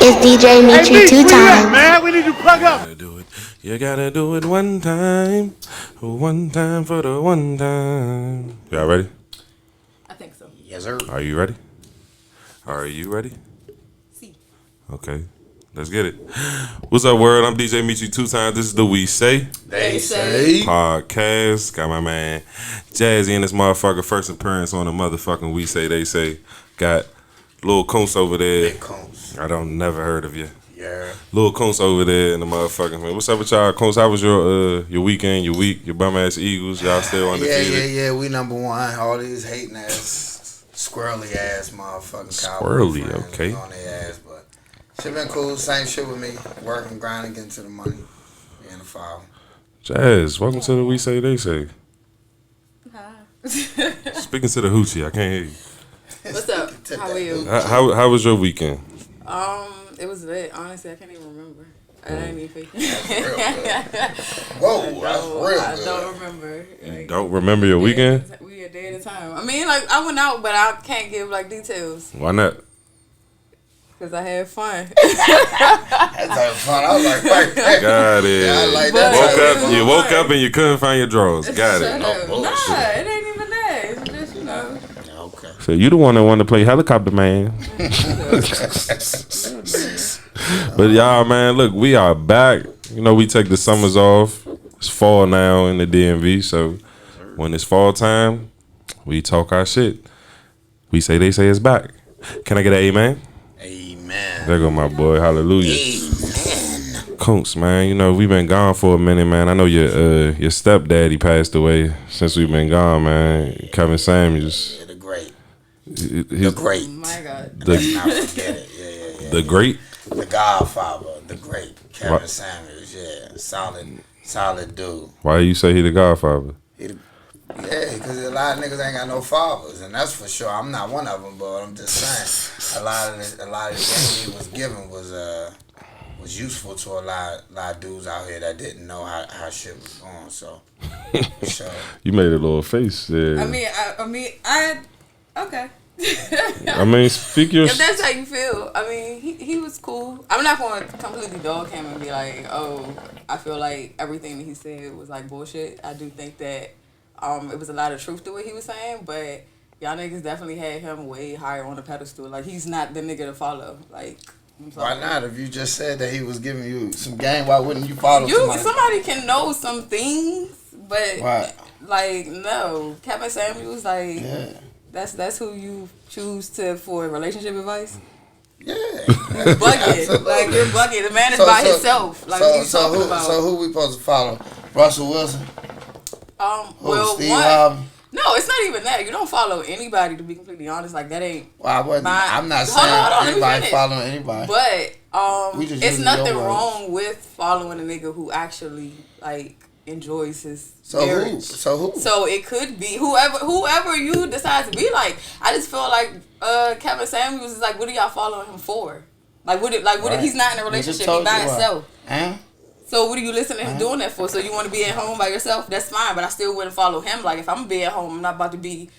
It's DJ Mitri two times. Man, we need to plug up. You gotta do it one time for the one time. Y'all ready? I think so. Yes, sir. Are you ready? Are you ready? See. Okay, let's get it. What's up, world? I'm DJ Mitri two times. This is the We Say They Say podcast. Got my man Jazzy in this motherfucker. First appearance on the motherfucking We Say They Say. Got Lil Coons over there. Big Coons. I don't never heard of you. Yeah. Lil Coons over there in the motherfucking man. What's up with y'all, Coons? How was your weekend, your week, your bum ass Eagles? Y'all still undefeated? Yeah. We number one. All these hating ass, squirrely ass motherfucking Squirrely, Cowboy okay. on their ass, but shit been cool. Same shit with me. Working, grinding, getting to the money. Being a foul. Jazz, welcome to the We Say They Say. Hi. Speaking to the hoochie, I can't hear you. What's up? How are you? How was your weekend? It was lit. Honestly, I can't even remember. I didn't even think. Whoa, that's real good. I don't remember. You don't remember your weekend? We a day at a time. I mean, like, I went out, but I can't give, like, details. Why not? Because I had fun. That's type of fun. I was like, right. Got it. Yeah, I like that. You woke up and you couldn't find your drawers. Got it. Nah, it ain't even that. It's just, you know. Okay. So you the one that wanted to play helicopter man. But y'all, man, look, we are back. You know, we take the summers off. It's fall now in the DMV, so when it's fall time, we talk our shit. We say they say it's back. Can I get an amen? Amen. There go my boy. Hallelujah. Amen. Coons, man, you know, we've been gone for a minute, man. I know your stepdaddy passed away since we've been gone, man. Kevin Samuels. Yeah, the great. The great. Oh, my God. Let's not forget it. Yeah. The great? The Godfather, the great Kevin Samuels, yeah, solid dude. Why you say he the Godfather? Yeah, because a lot of niggas ain't got no fathers, and that's for sure. I'm not one of them, but I'm just saying, a lot of the game he was given was useful to a lot of dudes out here that didn't know how shit was going. So, for sure. You made a little face there. I okay. I mean, speak your... If that's how you feel, I mean, he was cool. I'm not going to completely dog him and be like, oh, I feel like everything that he said was like bullshit. I do think that it was a lot of truth to what he was saying, but y'all niggas definitely had him way higher on the pedestal. Like, he's not the nigga to follow. Like, why not? If you just said that he was giving you some game, why wouldn't you follow somebody? Somebody can know some things, but why? Like, no. Kevin Samuels, like, yeah. That's who you choose for relationship advice? Yeah. You're bugging. Like, you're bugging. The man is by himself. Like, what are you talking about? So who we supposed to follow? Russell Wilson? Steve Harvey? No, it's not even that. You don't follow anybody, to be completely honest. Like, that ain't... Well, I'm not saying anybody following anybody. But it's nothing wrong with following a nigga who actually, like, enjoys his marriage. So who? So it could be whoever you decide to be like. I just feel like Kevin Samuels is like, what are y'all following him for? Like, what if he's not in a relationship, he by himself? So what are you listening to him doing that for? So you want to be at home by yourself? That's fine, but I still wouldn't follow him. Like, if I'm gonna be at home, I'm not about to be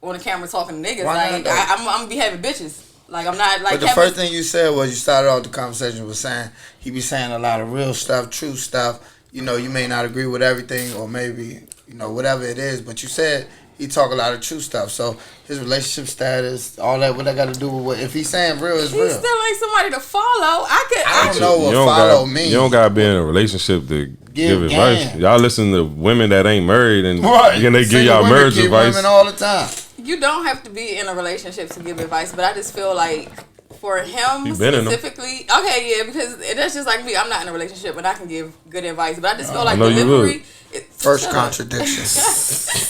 on the camera talking to niggas. Like, I'm gonna be having bitches. Like, I'm not like. But the first thing you said was, you started off the conversation with saying he be saying a lot of real stuff, true stuff. You know, you may not agree with everything, or maybe, you know, whatever it is, but you said he talk a lot of true stuff. So his relationship status, all that, what that got to do with what? If he's saying real, is real. He still ain't somebody to follow. I don't know what follow means. You don't got to be in a relationship to give advice. Y'all listen to women that ain't married, and they give y'all marriage advice. Women all the time. You don't have to be in a relationship to give advice, but I just feel like, for him specifically, okay, yeah, because that's just like me. I'm not in a relationship, but I can give good advice. But I just feel like delivery. First contradiction.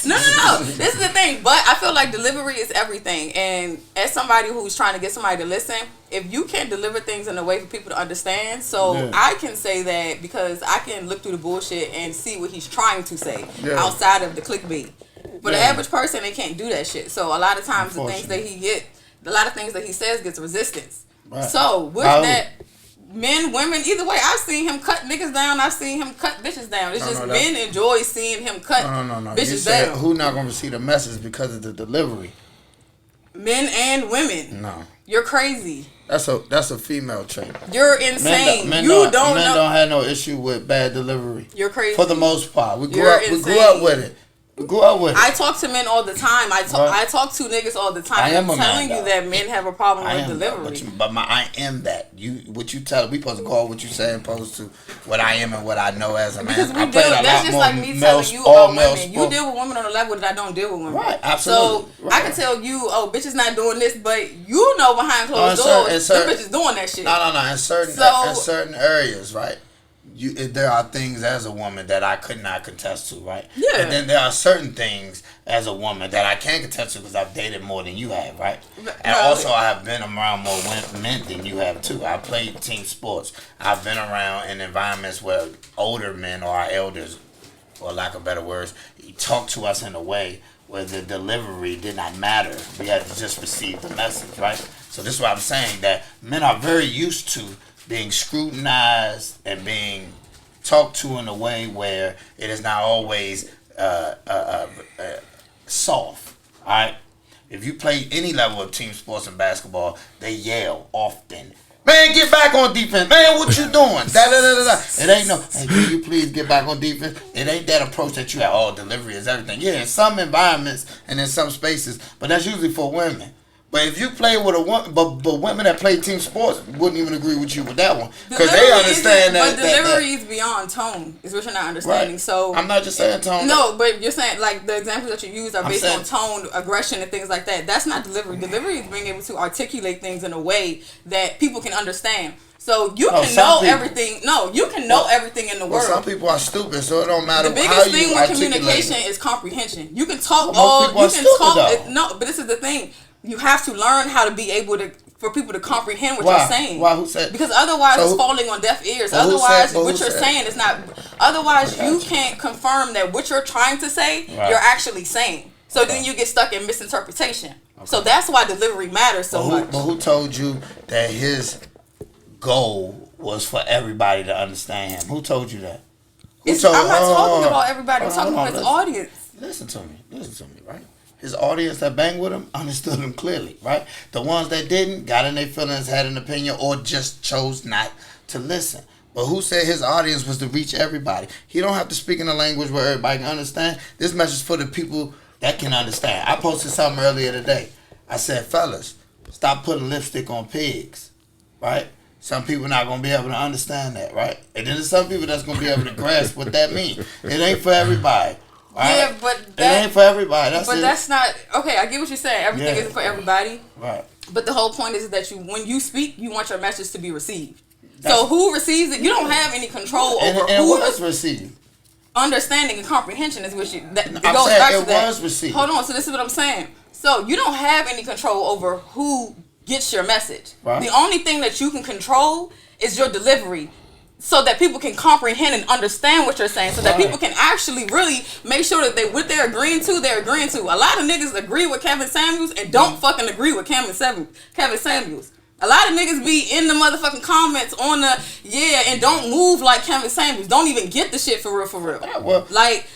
No. This is the thing. But I feel like delivery is everything. And as somebody who's trying to get somebody to listen, if you can deliver things in a way for people to understand, I can say that because I can look through the bullshit and see what he's trying to say outside of the clickbait. But the average person, they can't do that shit. So a lot of times a lot of things that he says gets resistance. Right. So with that, men, women, either way, I've seen him cut niggas down. I've seen him cut bitches down. It's men enjoy seeing him cut bitches down. Who not gonna receive the message because of the delivery? Men and women. No. You're crazy. That's a female trait. You're insane. Men don't have no issue with bad delivery. You're crazy. For the most part, we grew up with it. I talk to men all the time. I talk to niggas all the time. I'm telling you that men have a problem with delivery. I am that. What you tell, we supposed to call what you say opposed to what I am and what I know as a man. Because that's just like me telling you about women. You deal with women on a level that I don't deal with women. Right, absolutely. So I can tell you, bitches not doing this, but you know behind closed doors, the bitches doing that shit. No. In certain areas, right? There are things as a woman that I could not contest to, right? Yeah. And then there are certain things as a woman that I can contest to because I've dated more than you have, right? And also I have been around more men than you have too. I played team sports. I've been around in environments where older men or our elders, for lack of better words, talk to us in a way where the delivery did not matter. We had to just receive the message, right? So this is what I'm saying, that men are very used to being scrutinized and being talked to in a way where it is not always soft. All right, if you play any level of team sports and basketball, they yell often. Man, get back on defense. Man, what you doing? It ain't no, hey, can you please get back on defense? It ain't that approach that you have. Oh, delivery is everything. Yeah, in some environments and in some spaces, but that's usually for women. But if you play with a woman, but women that play team sports wouldn't even agree with you with that one because they understand that. But delivery is beyond tone, is what you're not understanding. Right. So I'm not just saying tone. No, but you're saying like the examples that you use are based on tone, aggression, and things like that. That's not delivery. Delivery is being able to articulate things in a way that people can understand. So you can know everything. No, you can know everything in the world. Some people are stupid, so it don't matter. The biggest thing with communication is comprehension. You can talk No, but this is the thing. You have to learn how to be able to, for people to comprehend what you're saying. Why? Who said? Because otherwise it's falling on deaf ears. Otherwise, what you're saying is not. Otherwise, you can't confirm that what you're trying to say, you're actually saying. So then you get stuck in misinterpretation. Okay. So that's why delivery matters so much. But who told you that his goal was for everybody to understand him? Who told you that? I'm not talking about everybody. I'm talking about his audience. Listen to me, right? His audience that banged with him understood him clearly, right? The ones that didn't got in their feelings, had an opinion, or just chose not to listen. But who said his audience was to reach everybody? He don't have to speak in a language where everybody can understand. This message is for the people that can understand. I posted something earlier today. I said, fellas, stop putting lipstick on pigs, right? Some people not going to be able to understand that, right? And then there's some people that's going to be able to grasp what that means. It ain't for everybody. Right? Yeah, but it ain't for everybody. That's not okay. I get what you're saying. Everything isn't for everybody. Right. But the whole point is that when you speak, you want your message to be received. So who receives it? You don't have any control over who was received. Understanding and comprehension is what you. It goes back to that. Was received. Hold on. So this is what I'm saying. So you don't have any control over who gets your message. Right. The only thing that you can control is your delivery. So that people can comprehend and understand what you're saying. So that people can actually really make sure that what they're agreeing to, they're agreeing to. A lot of niggas agree with Kevin Samuels and don't fucking agree with Kevin Samuels. A lot of niggas be in the motherfucking comments on and don't move like Kevin Samuels. Don't even get the shit for real. Yeah, well,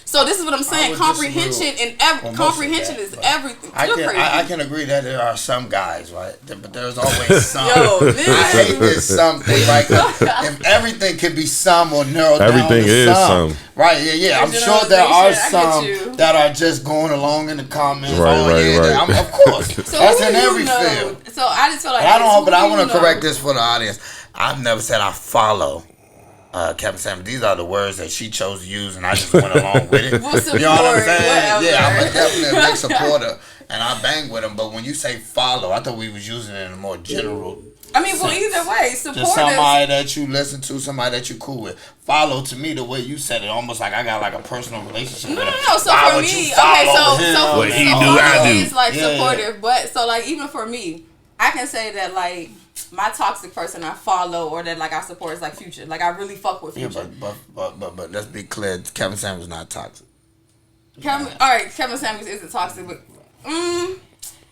so this is what I'm saying. Comprehension comprehension is everything. I can agree that there are some guys, right? But there's always some. I hate this something, right? If everything could be some or narrowed down to some. Right, yeah. I'm sure there are some that are just going along in the comments. Right. Of course. So that's in every field. So I just feel like I want to correct this for the audience. I've never said I follow Kevin Samuels. These are the words that she chose to use, and I just went along with it. We'll support, you know what I'm saying? Whatever. Yeah, I'm definitely a big supporter, and I bang with him. But when you say follow, I thought we was using it in a more general. I mean, well, either way, support just somebody that you listen to, somebody that you cool with. Follow, to me, the way you said it, almost like I got like a personal relationship with him. No. So for me, what he do, I do. It's like supportive, but so like even for me, I can say that like my toxic person I follow or that like I support is like Future. Like I really fuck with Future. Yeah, but let's be clear, Kevin Samuels is not toxic. Kevin Samuels isn't toxic, but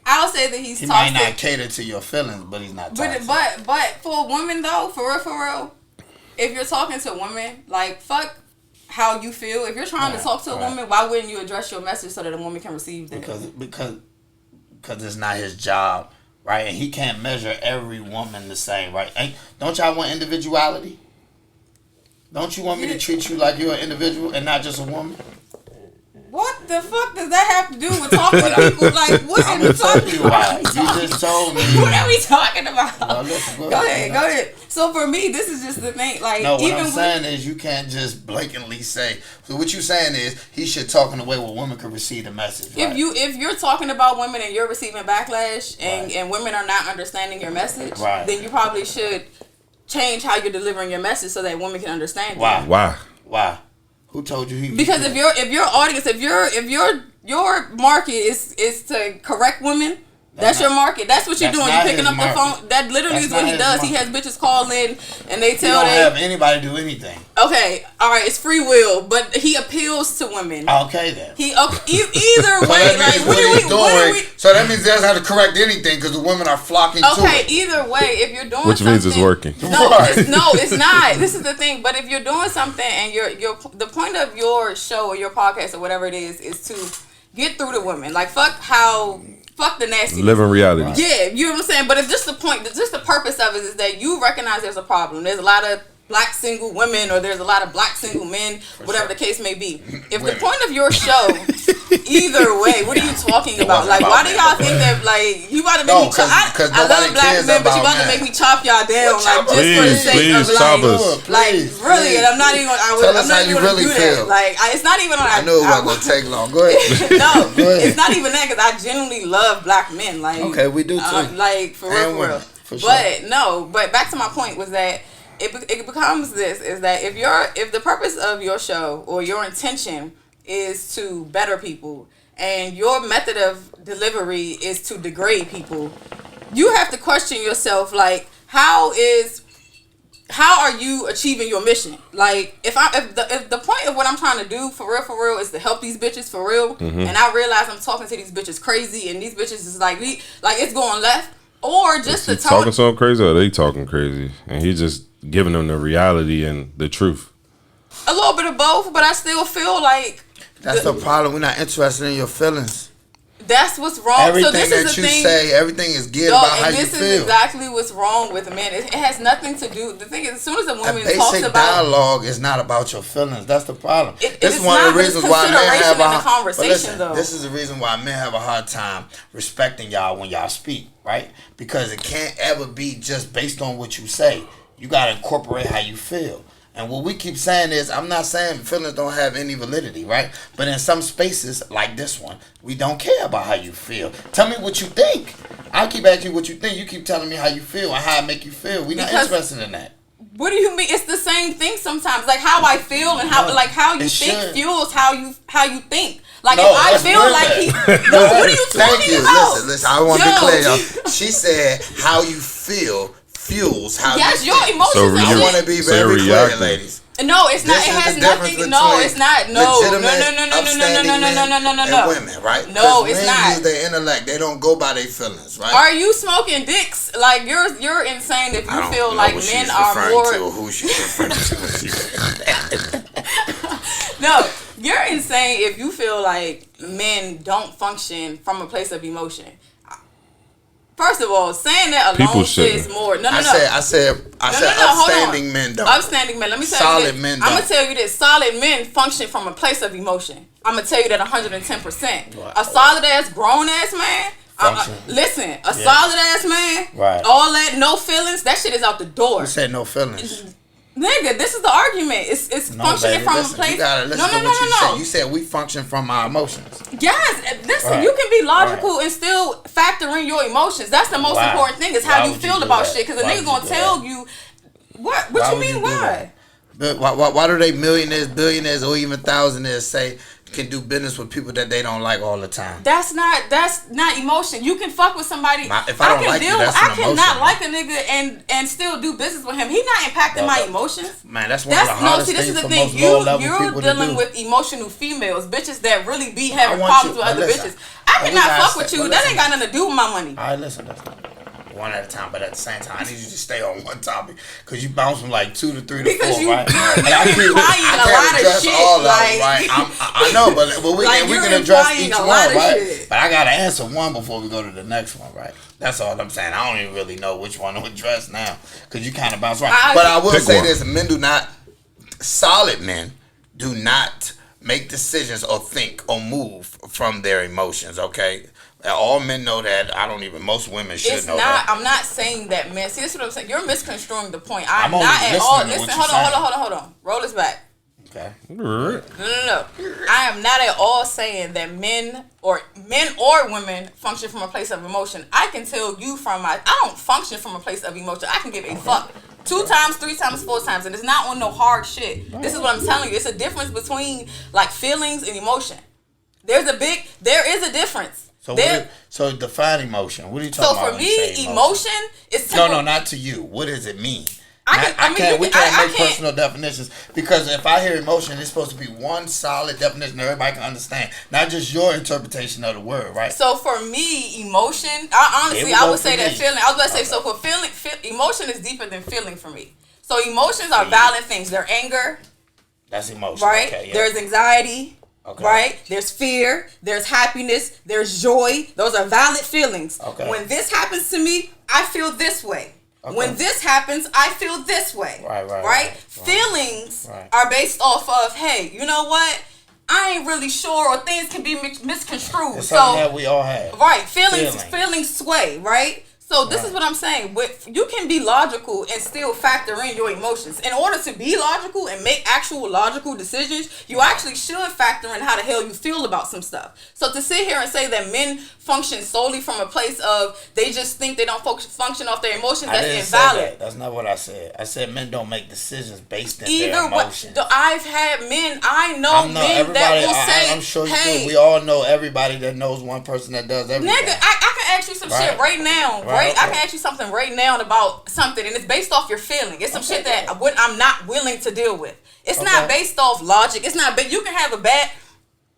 I'll say that he's toxic. He toxic. might not cater to your feelings, but he's not toxic. But for a woman though, for real, if you're talking to women, like fuck how you feel. If you're trying to talk to a woman, why wouldn't you address your message so that a woman can receive that? Because it's not his job right? And he can't measure every woman the same, right? Don't y'all want individuality? Don't you want me to treat you like you're an individual and not just a woman? What the fuck does that have to do with talking to people? Like, what are we talking about? You just told me. What are we talking about? Well, listen, go ahead. So for me, this is just the thing. Like, no, what I'm saying is you can't just blatantly say. So what you're saying is he should talk in a way where women can receive the message. Right? If you're talking about women and you're receiving backlash and women are not understanding your message, then you probably should change how you're delivering your message so that women can understand it. Why? Who told you he? Because if your audience, if your market is to correct women, that's your market. That's what you're doing. You're picking up the phone. That literally is what he does. He has bitches call in and they tell they don't have anybody do anything. Okay, all right, it's free will, but he appeals to women. Okay then. Either way, like what are we? So that means he doesn't have to correct anything because the women are flocking to it. Okay, either way, if you're doing which means it's working. No, it's not. This is the thing. But if you're doing something and the point of your show or your podcast or whatever it is to get through to women, like fuck the nasty. Living reality. Yeah, you know what I'm saying? But if just the purpose of it is that you recognize there's a problem. There's a lot of black single women or there's a lot of black single men, whatever the case may be. If the point of your show, either way, what are you talking about? Like, why do y'all think that, like, you about to make me chop? I love black men, but you about to make me chop y'all down, like, just for the sake of, like, really, and I'm not even gonna do that. Like, it's not even on. I knew it wasn't gonna take long. Go ahead. No, it's not even that because I genuinely love black men. Like, okay, we do too. Like, for real. But back to my point was that it becomes this is that if the purpose of your show or your intention is to better people and your method of delivery is to degrade people, you have to question yourself, like, how are you achieving your mission? Like, if the point of what I'm trying to do for real is to help these bitches for real, and I realize I'm talking to these bitches crazy and these bitches is like it's going left, or just the talking to them crazy or they talking crazy and he just giving them the reality and the truth. A little bit of both, but I still feel like that's the problem. We're not interested in your feelings. That's what's wrong. Everything so this that is the you thing. say, everything is geared about how you feel. This is exactly what's wrong with men. It has nothing to do. The thing is, as soon as a woman talks about dialogue, is not about your feelings. That's the problem. This is one of the reasons why men have a conversation. This is the reason why men have a hard time respecting y'all when y'all speak, right? Because it can't ever be just based on what you say. You got to incorporate how you feel. And what we keep saying is, I'm not saying feelings don't have any validity, right? But in some spaces, like this one, we don't care about how you feel. Tell me what you think. I keep asking you what you think. You keep telling me how you feel and how it make you feel. We're not interested in that. What do you mean? It's the same thing sometimes. Like how I feel and how you think fuels how you think. Like if I feel like what are you talking about? Listen. I want to be clear, y'all. She said how you feel fuels how you think. Your emotions. I want to be very clear, ladies. No, it's not. It has nothing. No, it's not. No. Women, right? No, it's not. Men use their intellect. They don't go by their feelings, right? Are you smoking dicks? Like you're insane if you feel like men are more. Who she's referring to? No, you're insane if you feel like men don't function from a place of emotion. First of all, saying that alone says more. No. I said upstanding men don't. Upstanding men. Let me tell you this. Solid men don't. I'm going to tell you this. Solid men function from a place of emotion. I'm going to tell you that 110%. Right. A solid ass, grown ass man. Listen, solid ass man. Right. All that, no feelings. That shit is out the door. You said no feelings. Nigga, this is the argument. It's functioning from a place. You gotta listen to what you said. You said we function from our emotions. Yes, listen. You can be logical and still factor in your emotions. That's the most important thing. Is how you feel about shit. Because a nigga gonna tell you what you mean. Why? But why do they millionaires, billionaires, or even thousandaires say can do business with people that they don't like all the time? That's not emotion. You can fuck with somebody. If I don't like you, that's an emotion. I cannot like a nigga and still do business with him. He's not impacting my emotions. Man, that's one of the hardest things for most low-level people to do. You're dealing with emotional females, bitches that really be having problems with other bitches. I cannot fuck with you. That ain't got nothing to do with my money. All right, listen. one at a time, but at the same time, I need you to stay on one topic because you bounce from like 2 to 3 to 4, because right? You're I implying a lot of shit. All of like, them, right? I know, but we can address each one, right? Shit. But I gotta answer one before we go to the next one, right? That's all I'm saying. I don't even really know which one to address now because you kind of bounce around. But I will say this: solid men do not make decisions or think or move from their emotions. Okay. All men know that. Most women should know that. I'm not saying that, man. See, this is what I'm saying. You're misconstruing the point. I'm not at all. Listen, hold on. Roll this back. Okay. No. I am not at all saying that men or women function from a place of emotion. I can tell you I don't function from a place of emotion. I can give a fuck 2 times, 3 times, 4 times, and it's not on no hard shit. This is what I'm telling you. It's a difference between like feelings and emotion. There is a difference. So define emotion. What are you talking about? So for me, emotion is simple. No, not to you. What does it mean? We can't make personal definitions because if I hear emotion, it's supposed to be one solid definition that everybody can understand, not just your interpretation of the word, right? So for me, emotion, I would say that feeling. I was about to say, so for feeling, emotion is deeper than feeling for me. So emotions are valid things. They're anger. That's emotion, right? Okay, yeah. There's anxiety. Okay. Right? There's fear, there's happiness, there's joy. Those are valid feelings. Okay. When this happens to me, I feel this way. Okay. When this happens, I feel this way. Right? Feelings are based off of, hey, you know what? I ain't really sure, or things can be misconstrued. It's something that we all have. Right. Feelings sway, right? So this is what I'm saying. You can be logical and still factor in your emotions. In order to be logical and make actual logical decisions, you actually should factor in how the hell you feel about some stuff. So to sit here and say that men function solely from a place of they just think they don't function off their emotions, that's invalid. That's not what I said. I said men don't make decisions based in their emotions. I've had men, I know men that will say, I'm sure you do. We all know everybody that knows one person that does everything. Nigga, I can ask you some shit right now. Right? Okay. I can ask you something right now about something, and it's based off your feeling. It's some shit that I'm not willing to deal with. It's not based off logic. It's not. But you can have a bad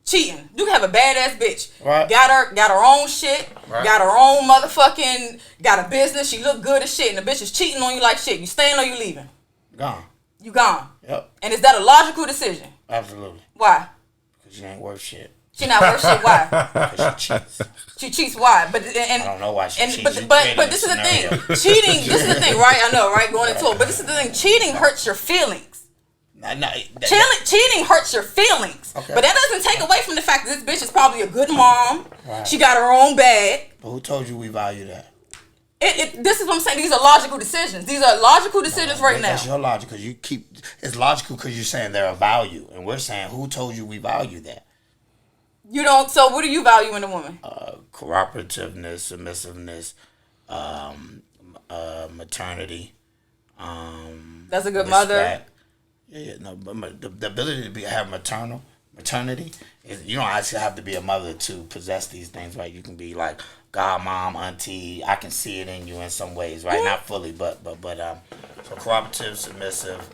cheating. You can have a badass bitch. Right. Got her own shit. Right. Got her own motherfucking. Got a business. She look good as shit, and the bitch is cheating on you like shit. You staying or you leaving? Gone. You gone. Yep. And is that a logical decision? Absolutely. Why? Because you ain't worth shit. She not worth shit. Why? Because she cheats. She cheats. Why? But I don't know why she cheats. But this is the thing. Cheating. This is the thing, right? I know, right? Going into it. But this is the thing. Cheating hurts your feelings. Cheating hurts your feelings. Okay. But that doesn't take away from the fact that this bitch is probably a good mom. Right. She got her own bag. But who told you we value that? This is what I'm saying. These are logical decisions. These are logical decisions now. That's your logic because it's logical because you're saying they're a value, and we're saying who told you we value that? You don't. So what do you value in a woman? Cooperativeness, submissiveness, maternity. That's a good respect. mother. Yeah. No, but the ability to have maternity is, you don't actually have to be a mother to possess these things, right? You can be like godmom, auntie. I can see it in you in some ways, right? Mm-hmm. Not fully, but so cooperative, submissive,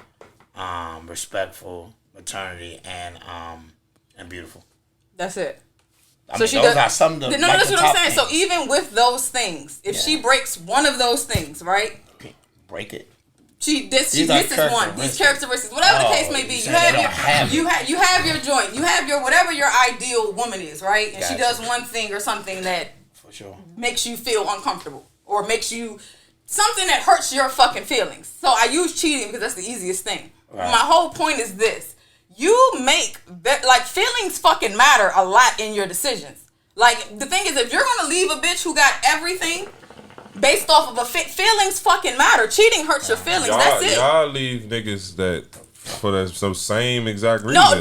respectful, maternity, and beautiful. That's it. Those are some of the that's what I'm saying. Things. So even with those things, if she breaks one of those things, right? Break it. She misses one. These characteristics, whatever the case may be, you have your joint, you have your whatever your ideal woman is, right? And she does one thing or something that for sure makes you feel uncomfortable or makes you something that hurts your fucking feelings. So I use cheating because that's the easiest thing. Right. My whole point is this. You make, like, feelings fucking matter a lot in your decisions. Like, the thing is, if you're going to leave a bitch who got everything based off of feelings fucking matter. Cheating hurts your feelings. That's it. Y'all leave niggas that for some same exact reason. No,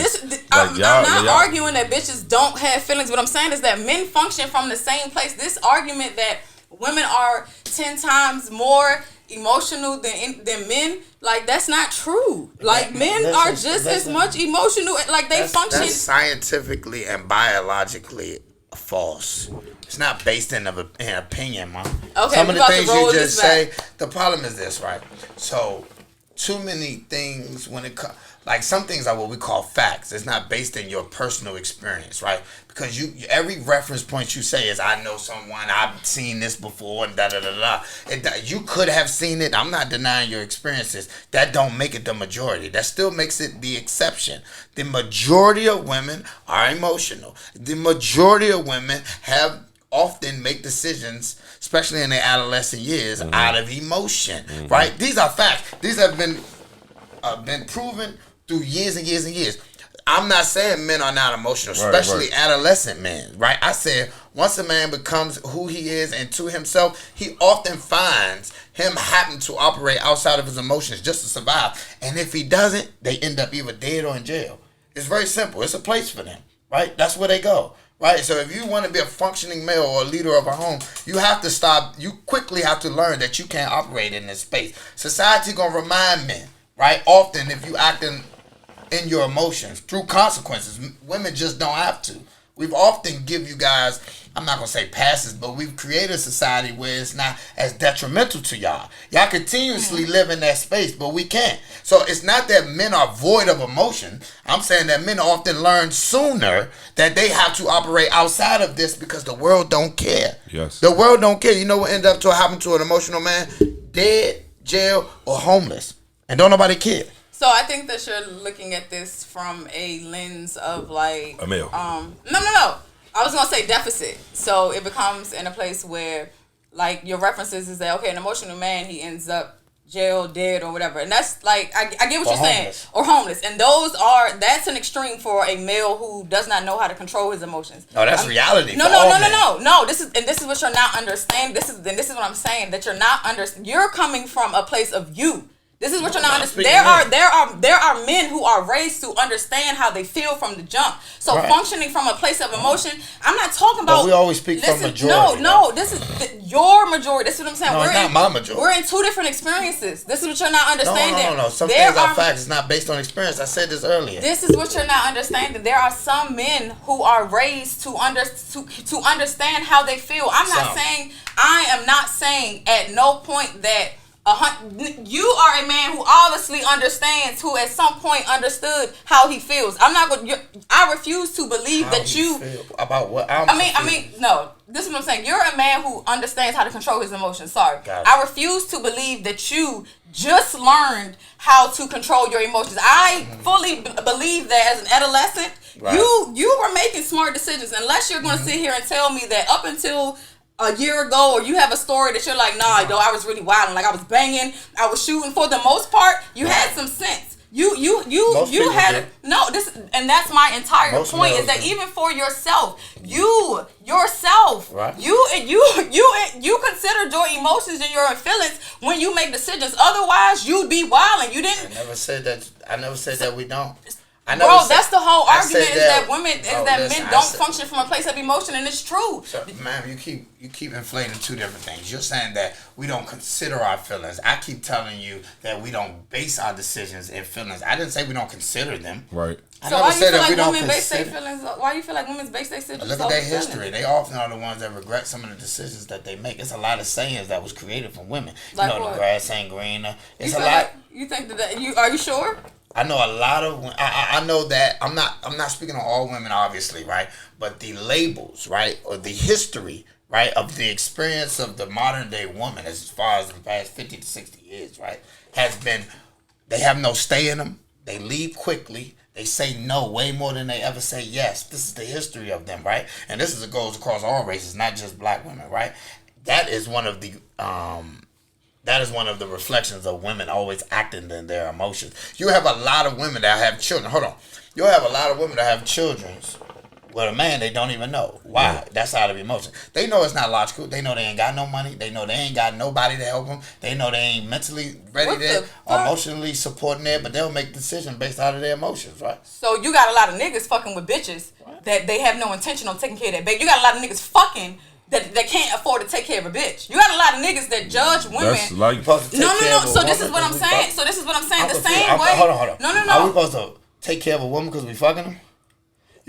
I'm not arguing that bitches don't have feelings. What I'm saying is that men function from the same place. This argument that women are 10 times more emotional than men, like, that's not true. Like, men are just as much emotional. Like, they function. That's scientifically and biologically false. It's not based in an opinion, man. Okay, some of the things you just say. The problem is this, right? So too many things when it comes. Like some things are what we call facts. It's not based in your personal experience, right? Because every reference point you say is, I know someone, I've seen this before, and da da da da. You could have seen it. I'm not denying your experiences. That don't make it the majority. That still makes it the exception. The majority of women are emotional. The majority of women often make decisions, especially in their adolescent years, out of emotion, right? These are facts. These have been proven through years and years and years. I'm not saying men are not emotional, especially adolescent men, right? I said once a man becomes who he is and to himself, he often finds him having to operate outside of his emotions just to survive. And if he doesn't, they end up either dead or in jail. It's very simple. It's a place for them, right? That's where they go. Right, so if you want to be a functioning male or a leader of a home, you have to stop. You quickly have to learn that you can't operate in this space. Society gonna remind men, right? Often, if you acting in your emotions through consequences, women just don't have to. We've often give you guys, I'm not gonna say passes, but we've created a society where it's not as detrimental to y'all. Y'all continuously live in that space, but we can't. So it's not that men are void of emotion. I'm saying that men often learn sooner that they have to operate outside of this because the world don't care. Yes. The world don't care. You know what ended up to happen to an emotional man? Dead, jail, or homeless. And don't nobody care. So I think that you're looking at this from a lens of like a male. No. I was gonna say deficit. So it becomes in a place where like your references is that okay, an emotional man, he ends up jail, dead, or whatever. And that's like I get what you're saying. Or homeless. And that's an extreme for a male who does not know how to control his emotions. No, that's reality. No. This is what you're not understanding. This is what I'm saying, that you're coming from a place of you. This is what you're not understanding. There are men who are raised to understand how they feel from the jump. So functioning from a place of emotion, I'm not talking about. But we always speak from majority. No. This is your majority. This is what I'm saying. No, it's not my majority. We're in two different experiences. This is what you're not understanding. No. Some things are facts. It's not based on experience. I said this earlier. This is what you're not understanding. There are some men who are raised to understand how they feel. I am not saying at no point that. You are a man who obviously understands, who at some point understood how he feels. I refuse to believe how that you feel about what I mean, no. This is what I'm saying. You're a man who understands how to control his emotions. Sorry, I refuse to believe that you just learned how to control your emotions. I fully believe that as an adolescent, you were making smart decisions. Unless you're going to sit here and tell me that up until a year ago, or you have a story that you're like, nah, though I was really wild, like I was banging, I was shooting. For the most part, you had some sense. You had and that's my entire point is that even for yourself, you considered your emotions and your feelings when you make decisions. Otherwise, you'd be wild, and you didn't. I never said that we don't. Bro, that's the whole argument is that men don't function from a place of emotion, and it's true. So, ma'am, you keep inflating two different things. You're saying that we don't consider our feelings. I keep telling you that we don't base our decisions in feelings. I didn't say we don't consider them. Right. So why do you feel like women base their feelings? Why do you feel like women base their decisions? Look at their history. They often are the ones that regret some of the decisions that they make. It's a lot of sayings that was created from women. Like the grass ain't greener. It's a lot. You think that? Are you sure? I know a lot of. I know that I'm not speaking on all women, obviously, right? But the labels, right, or the history, right, of the experience of the modern day woman, as far as the past 50 to 60 years, right, has been. They have no stay in them. They leave quickly. They say no way more than they ever say yes. This is the history of them, right? And this goes across all races, not just black women, right? That is one of the. That is one of the reflections of women always acting in their emotions. You have a lot of women that have children. Hold on. You'll have a lot of women that have children with a man they don't even know. Why? Yeah. That's out of emotion. They know it's not logical. They know they ain't got no money. They know they ain't got nobody to help them. They know they ain't mentally ready there, emotionally supporting there, but they'll make decisions based out of their emotions, right? So you got a lot of niggas fucking with bitches that they have no intention on taking care of that baby. You got a lot of niggas fucking that can't afford to take care of a bitch. You got a lot of niggas that judge women. That's like no. So this is what I'm saying. The same way. Hold on. No. Are we supposed to take care of a woman because we fucking them?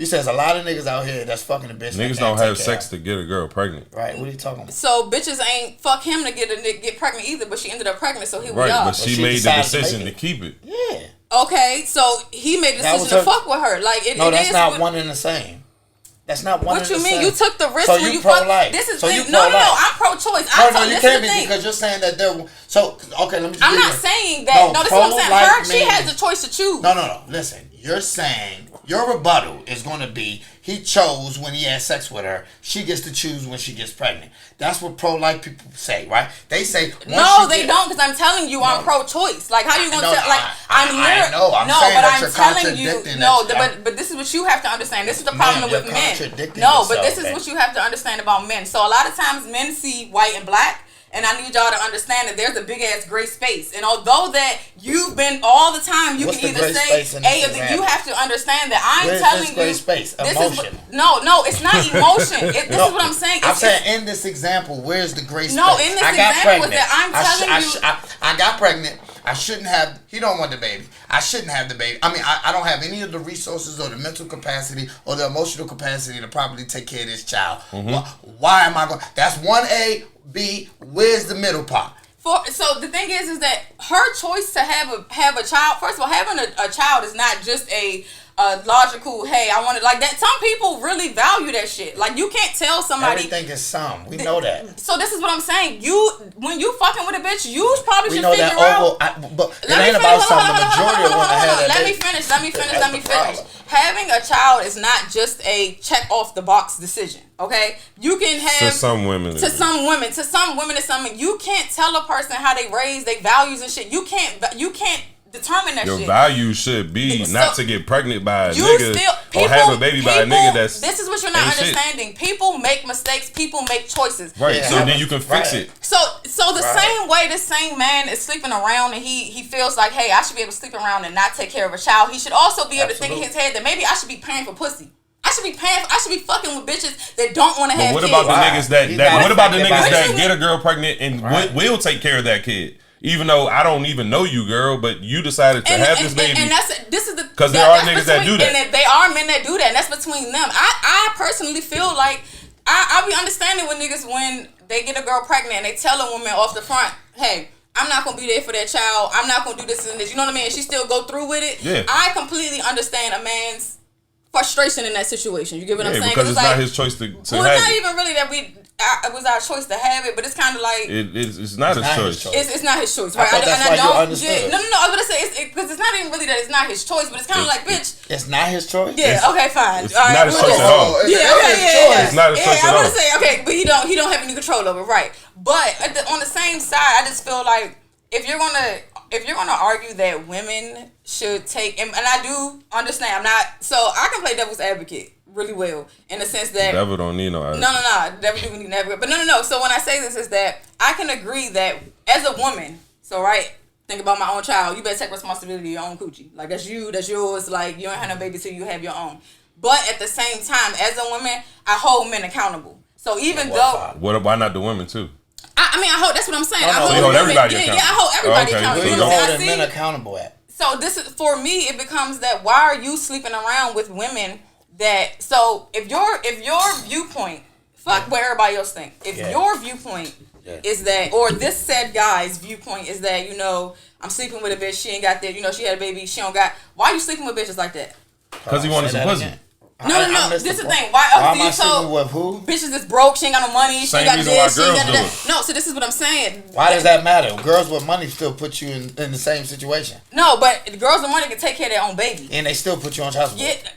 He says a lot of niggas out here that's fucking a bitch. Niggas don't have sex to get a girl pregnant. Right? What are you talking about? So bitches ain't fuck him to get pregnant either, but she ended up pregnant. So here we are. Right, but she made the decision to keep it. Yeah. Okay, so he made the decision to fuck with her. Like no, that's not one and the same. That's not one. What you mean? You took the risk so when you pro-life. This is so no. I'm pro-choice. No, you can't be because you're saying that they're so. Okay, let me. I'm not saying that. No, this is what I'm saying. She has the choice to choose. No. Listen, you're saying your rebuttal is going to be he chose when he had sex with her. She gets to choose when she gets pregnant. That's what pro-life people say, right? They say no, they don't because I'm telling you I'm pro-choice. Like how you going to tell? Like I know. I'm saying but that I'm you're telling you no. that, But this is what you have to understand. This is the problem with men. No, but this is what you have to understand about men. So a lot of times men see white and black. And I need y'all to understand that there's a big ass gray space. And although that you've been all the time, you can either say A or B. You have to understand that I'm telling you. Gray space? Emotion. No, it's not emotion. This is what I'm saying. I'm saying in this example, where's the gray space? No, in this example, that I'm telling you. I got pregnant. I shouldn't have. He don't want the baby. I shouldn't have the baby. I mean, I don't have any of the resources or the mental capacity or the emotional capacity to properly take care of this child. Mm-hmm. Why am I going? That's 1A. B, where's the middle part? So the thing is that her choice to have a child. First of all, having a child is not just a logical. Hey, I want it like that. Some people really value that shit. Like you can't tell somebody. Everything is some. We know that. So this is what I'm saying. When you fucking with a bitch, you probably should figure out. But it ain't about some. The majority of women have that. Let me finish. Having a child is not just a check off the box decision. Okay, you can have to some women. It's something. You can't tell a person how they raise their values and shit. You can't determine that your shit. Your value should be not to get pregnant by a nigga or have a baby by a nigga that's. This is what you're not understanding. Shit. People make mistakes. People make choices. Right. Yeah. So then you can fix it. So the same way this same man is sleeping around and he feels like, hey, I should be able to sleep around and not take care of a child. He should also be able to think in his head that maybe I should be paying for pussy. I should be fucking with bitches that don't want to have kids. What about the niggas that get a girl pregnant and will take care of that kid? Even though I don't even know you, girl, but you decided to have this baby. And this is the because there are niggas that do that. And they are men that do that, and that's between them. I personally feel like I be understanding with niggas when they get a girl pregnant and they tell a woman off the front, hey, I'm not gonna be there for that child. I'm not gonna do this and this. You know what I mean? And she still go through with it. Yeah. I completely understand a man's frustration in that situation. You get what I'm saying? Because it's not his choice to it's have not it. even really that it was our choice to have it, but it's kind of like it's not his choice. It's not his choice, right? I don't understand. No. I was gonna say because it's not even really that it's not his choice, but it's kind of like, bitch. It's not his choice. Yeah. Okay. Fine. It's not his choice at all. Yeah. It's not his choice at all. I was gonna say okay, but he don't have any control over it, right? But on the same side, I just feel like if you're gonna argue that women should take, and I do understand, I'm not, so I can play devil's advocate really well in the sense that devil don't need no advocate. No, devil do need an advocate. But no. So when I say this is that I can agree that as a woman, so right, think about my own child, you better take responsibility of your own coochie. Like that's yours. Like you don't have no baby till you have your own. But at the same time, as a woman, I hold men accountable. So even though why not the women too? I hold. That's what I'm saying. I hold everybody accountable. Yeah, I hold everybody accountable. What are you holding men accountable at? So this is for me. It becomes that why are you sleeping around with women that? So if your viewpoint, fuck what everybody else think. If your viewpoint is that, or this said guy's viewpoint is that I'm sleeping with a bitch. She ain't got that. She had a baby. She don't got. Why are you sleeping with bitches like that? Because he wanted some pussy. No. This is the thing. Why am I sleeping with who? Bitches that's broke. She ain't got no money. She ain't got this. She ain't got that. No. So this is what I'm saying. Why does that matter? Girls with money still put you in the same situation. No, but girls with money can take care of their own baby. And they still put you on child support. Yeah.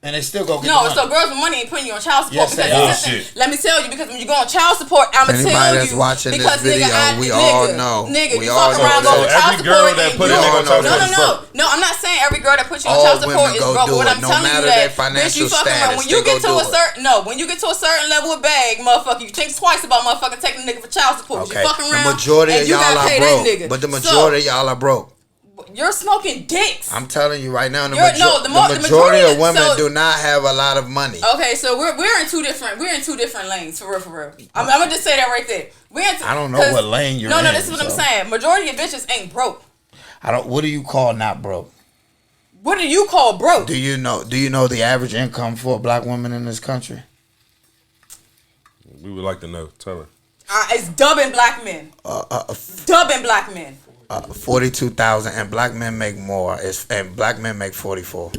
And they still go get no, the money. So girls with money ain't putting you on child support. Yes, they are. Let me tell you, because when you go on child support, I'ma tell you. Anybody that's watching this video, we all know. Nigga, you fuck around go on child support. Every girl that put a nigga on child support. No, I'm not saying every girl that put you on child support is broke. But what I'm telling you that, bitch, you fucking around. When you get to a certain level of bag, motherfucker, you think twice about motherfucking taking a nigga for child support. You fucking around. The majority of y'all are broke. But the majority of y'all are broke. You're smoking dicks. I'm telling you right now, the majority of women do not have a lot of money. Okay, so we're in two different lanes for real. I'm gonna just say that right there. I don't know what lane you're in. No, this is what I'm saying. Majority of bitches ain't broke. What do you call not broke? What do you call broke? Do you know the average income for a black woman in this country? We would like to know. Tell her. It's dubbing black men. Dubbing black men. 42,000, and black men make more. And black men make 44.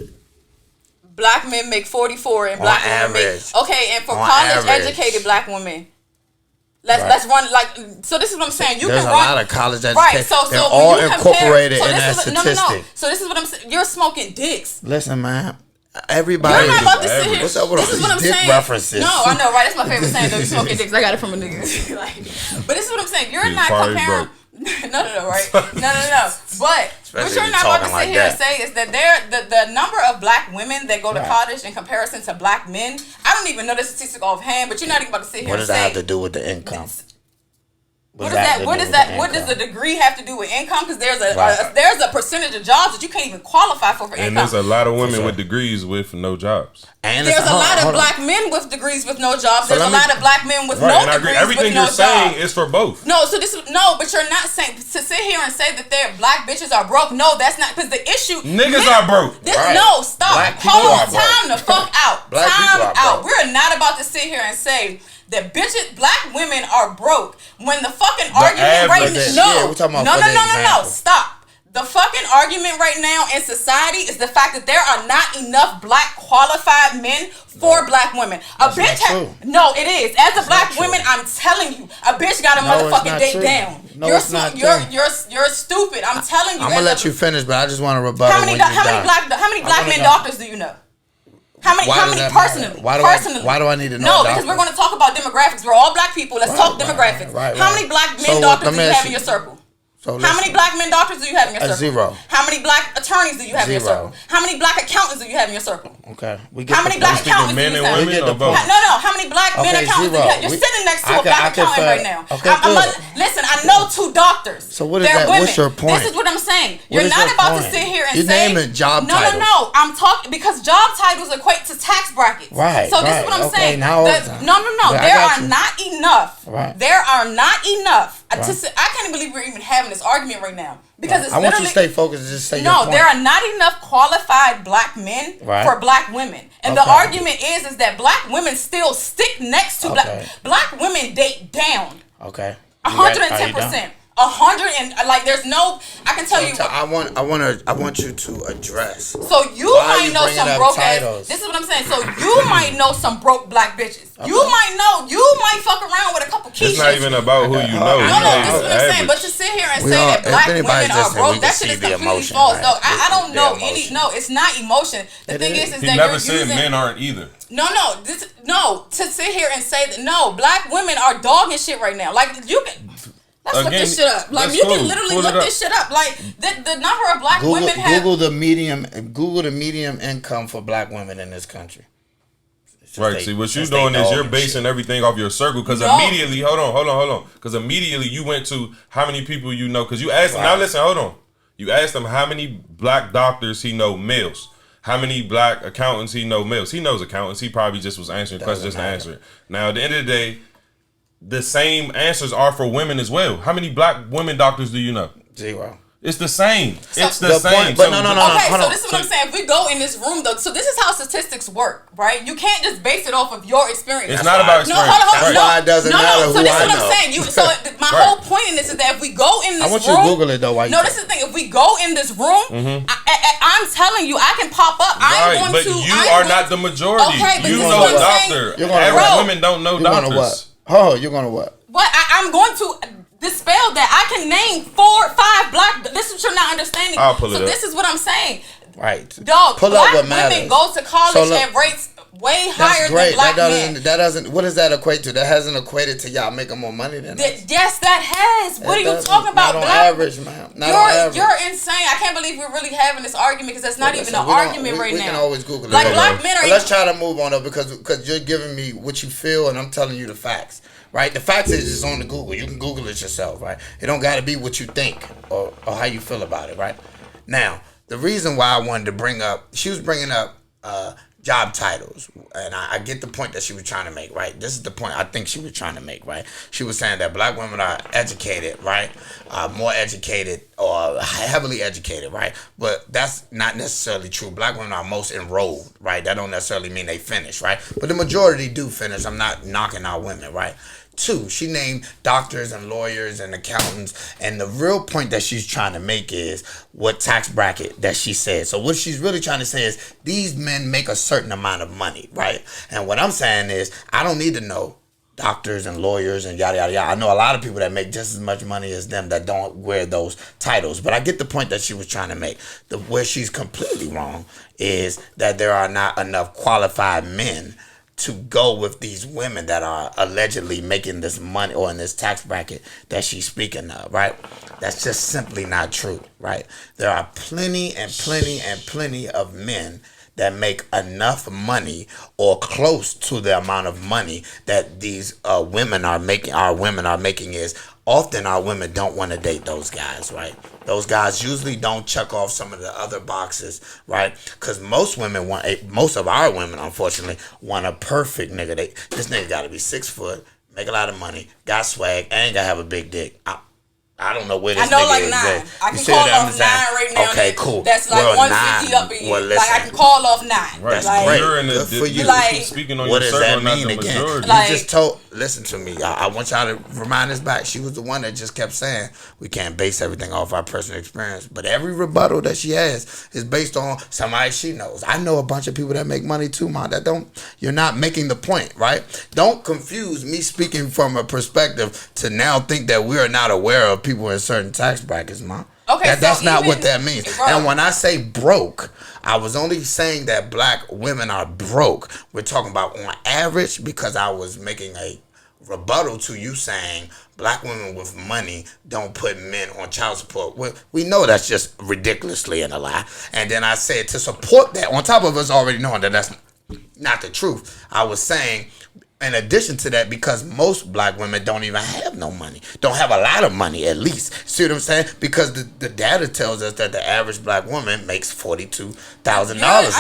Black men make 44, and black women make. Okay, and for college educated black women. Let's run like so. This is what I'm saying. There's a lot of college education. Right. So they're all incorporated in that statistic. No. So this is what I'm saying. You're smoking dicks. Listen, man. Everybody. You're not about to sit here. What's up with all these dick references? No, I know, right? That's my favorite saying. Though, smoking dicks. I got it from a nigga. But this is what I'm saying. You're not comparing. No, right? No. But what you're not about to sit here and say is that the number of black women that go to college in comparison to black men, I don't even know the statistic offhand, but you're not even about to sit here and say. What does that have to do with the income? What does the degree have to do with income? Because there's a percentage of jobs that you can't even qualify for income. And there's a lot of women with degrees with no jobs. And there's a lot of black men with degrees with no jobs. There's a lot of black men with no degrees Everything with no you're saying is for both. No, but you're not saying to sit here and say that they're black bitches are broke. No, that's not because the issue. Niggas are broke. No, stop. Hold on, time the fuck out. Time out. We're not about to sit here and say that black women are broke when the fucking argument right now. No. Stop. The fucking argument right now in society is the fact that there are not enough black qualified men for black women. No, it is. As a black woman, I'm telling you, a bitch got a motherfucking date down. You're stupid. I'm telling you. I'm gonna let you finish, but I just want to rebuttal. How many black men doctors do you know? How many personally? Why do I need to know? No, because we're going to talk about demographics. We're all black people. Let's talk demographics. How many black men doctors do you have in your circle? How many black men doctors do you have in your circle? Zero. How many black attorneys do you have in your circle? How many black accountants do you have in your circle? Okay. How many black accountants do you have? No. How many black men accountants do you have? You're sitting next to a black accountant right now. Listen, I know 2 doctors. So what is that? What's your point? This is what I'm saying. You're not about to sit here and say. You're naming job titles. No. I'm talking because job titles equate to tax brackets. Right. So this is what I'm saying. No. There are not enough. Right. There are not enough. I can't believe we're even having this argument right now because it's I want you to stay focused and just say your point. There are not enough qualified black men for black women, and the argument is that black women still stick next to black women date down. Okay. 110%. 100 and there's no. I can tell you. I want you to address. So you might know some broke ass. This is what I'm saying. So you might know some broke black bitches. Okay. You might fuck around with a couple keys. It's not even about who you know. No, this is what I'm saying. But to sit here and say that black women are broke, that shit is completely false. No, I don't know any. No, it's not emotion. The thing is that he never said men aren't either. No. To sit here and say that black women are dogging shit right now. Like you can. Let's look this shit up. Like you can literally look this shit up. Like the number of black women have Google the medium income for black women in this country. Right. See what you're doing is you're basing everything off your circle because immediately hold on. Because immediately you went to how many people you know because you asked them. Now listen, hold on. You asked him how many black doctors he know males. How many black accountants he know males. He knows accountants. He probably just was answering questions just to answer it. Now at the end of the day, the same answers are for women as well. How many black women doctors do you know? 0. It's the same. It's the same. But no. Okay, so this is what I'm saying. If we go in this room, though, so this is how statistics work, right? You can't just base it off of your experience. It's not about experience. That's why it doesn't matter so this is what I'm saying. My whole point in this is that if we go in this room, I want you to Google it though. This is the thing. If we go in this room, I'm telling you, I can pop up. But you are not the majority. Okay, but you know a doctor. Average women don't know doctors. You're gonna what? What I'm going to dispel that. I can name 4 or 5 black. This is what you're not understanding. I'll pull it up. This is what I'm saying. Right. Dog. Pull black up what matters. women go to college at rates way higher than black men. That doesn't. What does that equate to? That hasn't equated to y'all making more money than us. Yes, that has. What are you talking about? Not on average, man. You're insane. I can't believe we're really having this argument because that's not even an argument right now. We can always Google it. Like black men are. Let's try to move on though because you're giving me what you feel and I'm telling you the facts. Right, the facts is just on the Google. You can Google it yourself, right? It don't got to be what you think or how you feel about it, right? Now, the reason why I wanted to bring up, she was bringing up job titles. And I get the point that she was trying to make, right? This is the point I think she was trying to make, right? She was saying that black women are educated, right? More educated or heavily educated, right? But that's not necessarily true. Black women are most enrolled, right? That don't necessarily mean they finish, right? But the majority do finish. I'm not knocking our women, right? 2, she named doctors and lawyers and accountants, and the real point that she's trying to make is what tax bracket that she said. So what she's really trying to say is these men make a certain amount of money, right? And what I'm saying is I don't need to know doctors and lawyers and yada yada yada. I know a lot of people that make just as much money as them that don't wear those titles, but I get the point that she was trying to make. Where she's completely wrong is that there are not enough qualified men to go with these women that are allegedly making this money or in this tax bracket that she's speaking of, right? That's just simply not true, right? There are plenty and plenty and plenty of men that make enough money or close to the amount of money that these women are making. Our women are making is often our women don't want to date those guys, right? Those guys usually don't check off some of the other boxes, right? Because most of our women, unfortunately, want a perfect nigga. This nigga got to be 6 foot, make a lot of money, got swag, ain't got to have a big dick. I don't know where this nigga like is. 9. I can see call what off I'm saying? 9 right now. Okay, cool. That's like 150 up in well, you. Like I can call off 9. Right. That's like, great. You're in Good for you. Like, speaking on what your does circle, that not mean the again? majority. Like- You just told. Listen to me. I want y'all to remind us back. She was the one that just kept saying we can't base everything off our personal experience. But every rebuttal that she has is based on somebody she knows. I know a bunch of people that make money too, man. You're not making the point, right? Don't confuse me speaking from a perspective to now think that we are not aware of people in certain tax brackets, man. Okay, that's so not even, what that means. bro. And when I say broke, I was only saying that black women are broke. We're talking about on average because I was making a rebuttal to you saying black women with money don't put men on child support. We know that's just ridiculously in a lie. And then I said to support that, on top of us already knowing that that's not the truth, I was saying in addition to that, because most black women don't even have no money, don't have a lot of money at least. See what I'm saying? Because the data tells us that the average black woman makes $42,000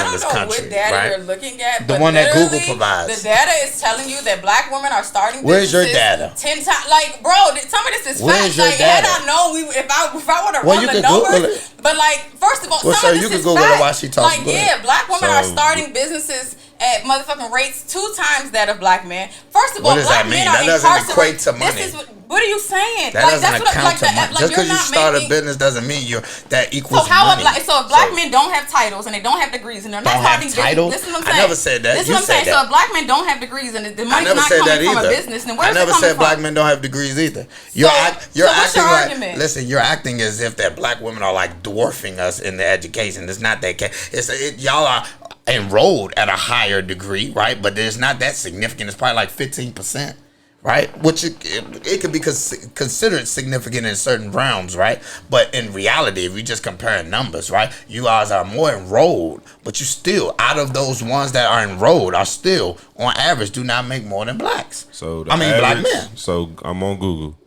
in this country. I don't know what data right? you're looking at. The but one that Google literally, provides. The data is telling you that black women are starting Where's your businesses data? 10 times. Like, bro, some of this is Where's facts. your Like, data? had I known, if I would have Well, run you the could Google numbers. it. But like, first of all, Well, some sir, of you this could is Google it facts. while she talks. Like, Go yeah, ahead. black women are So- starting businesses at motherfucking rates 2 times that of black men. First of all, What does black that mean? men are That doesn't incarcerated. equate to money. This is what are you saying? That like, doesn't that's what account like to money. like Just you're because you not start a making. business doesn't mean that equals So how money. if black men don't have titles and they don't have degrees and they're not Don't have starting titles? business, this is what I'm I saying. never said that. This is You what I'm said saying. that. So if black men don't have degrees and the I money's never not said coming that from either. a business, then where's I never it coming said from? black men don't have degrees either. So You're what's acting your like argument? listen. You're acting as if that black women are like dwarfing us in the education. It's not that case. Y'all are enrolled at a higher degree, right? But it's not that significant. It's probably like 15%. Right, which it could be considered significant in certain realms, right? But in reality, if you just compare numbers, right, you guys are more enrolled, but you still, out of those ones that are enrolled, are still on average do not make more than blacks. So black men. So I'm on Google.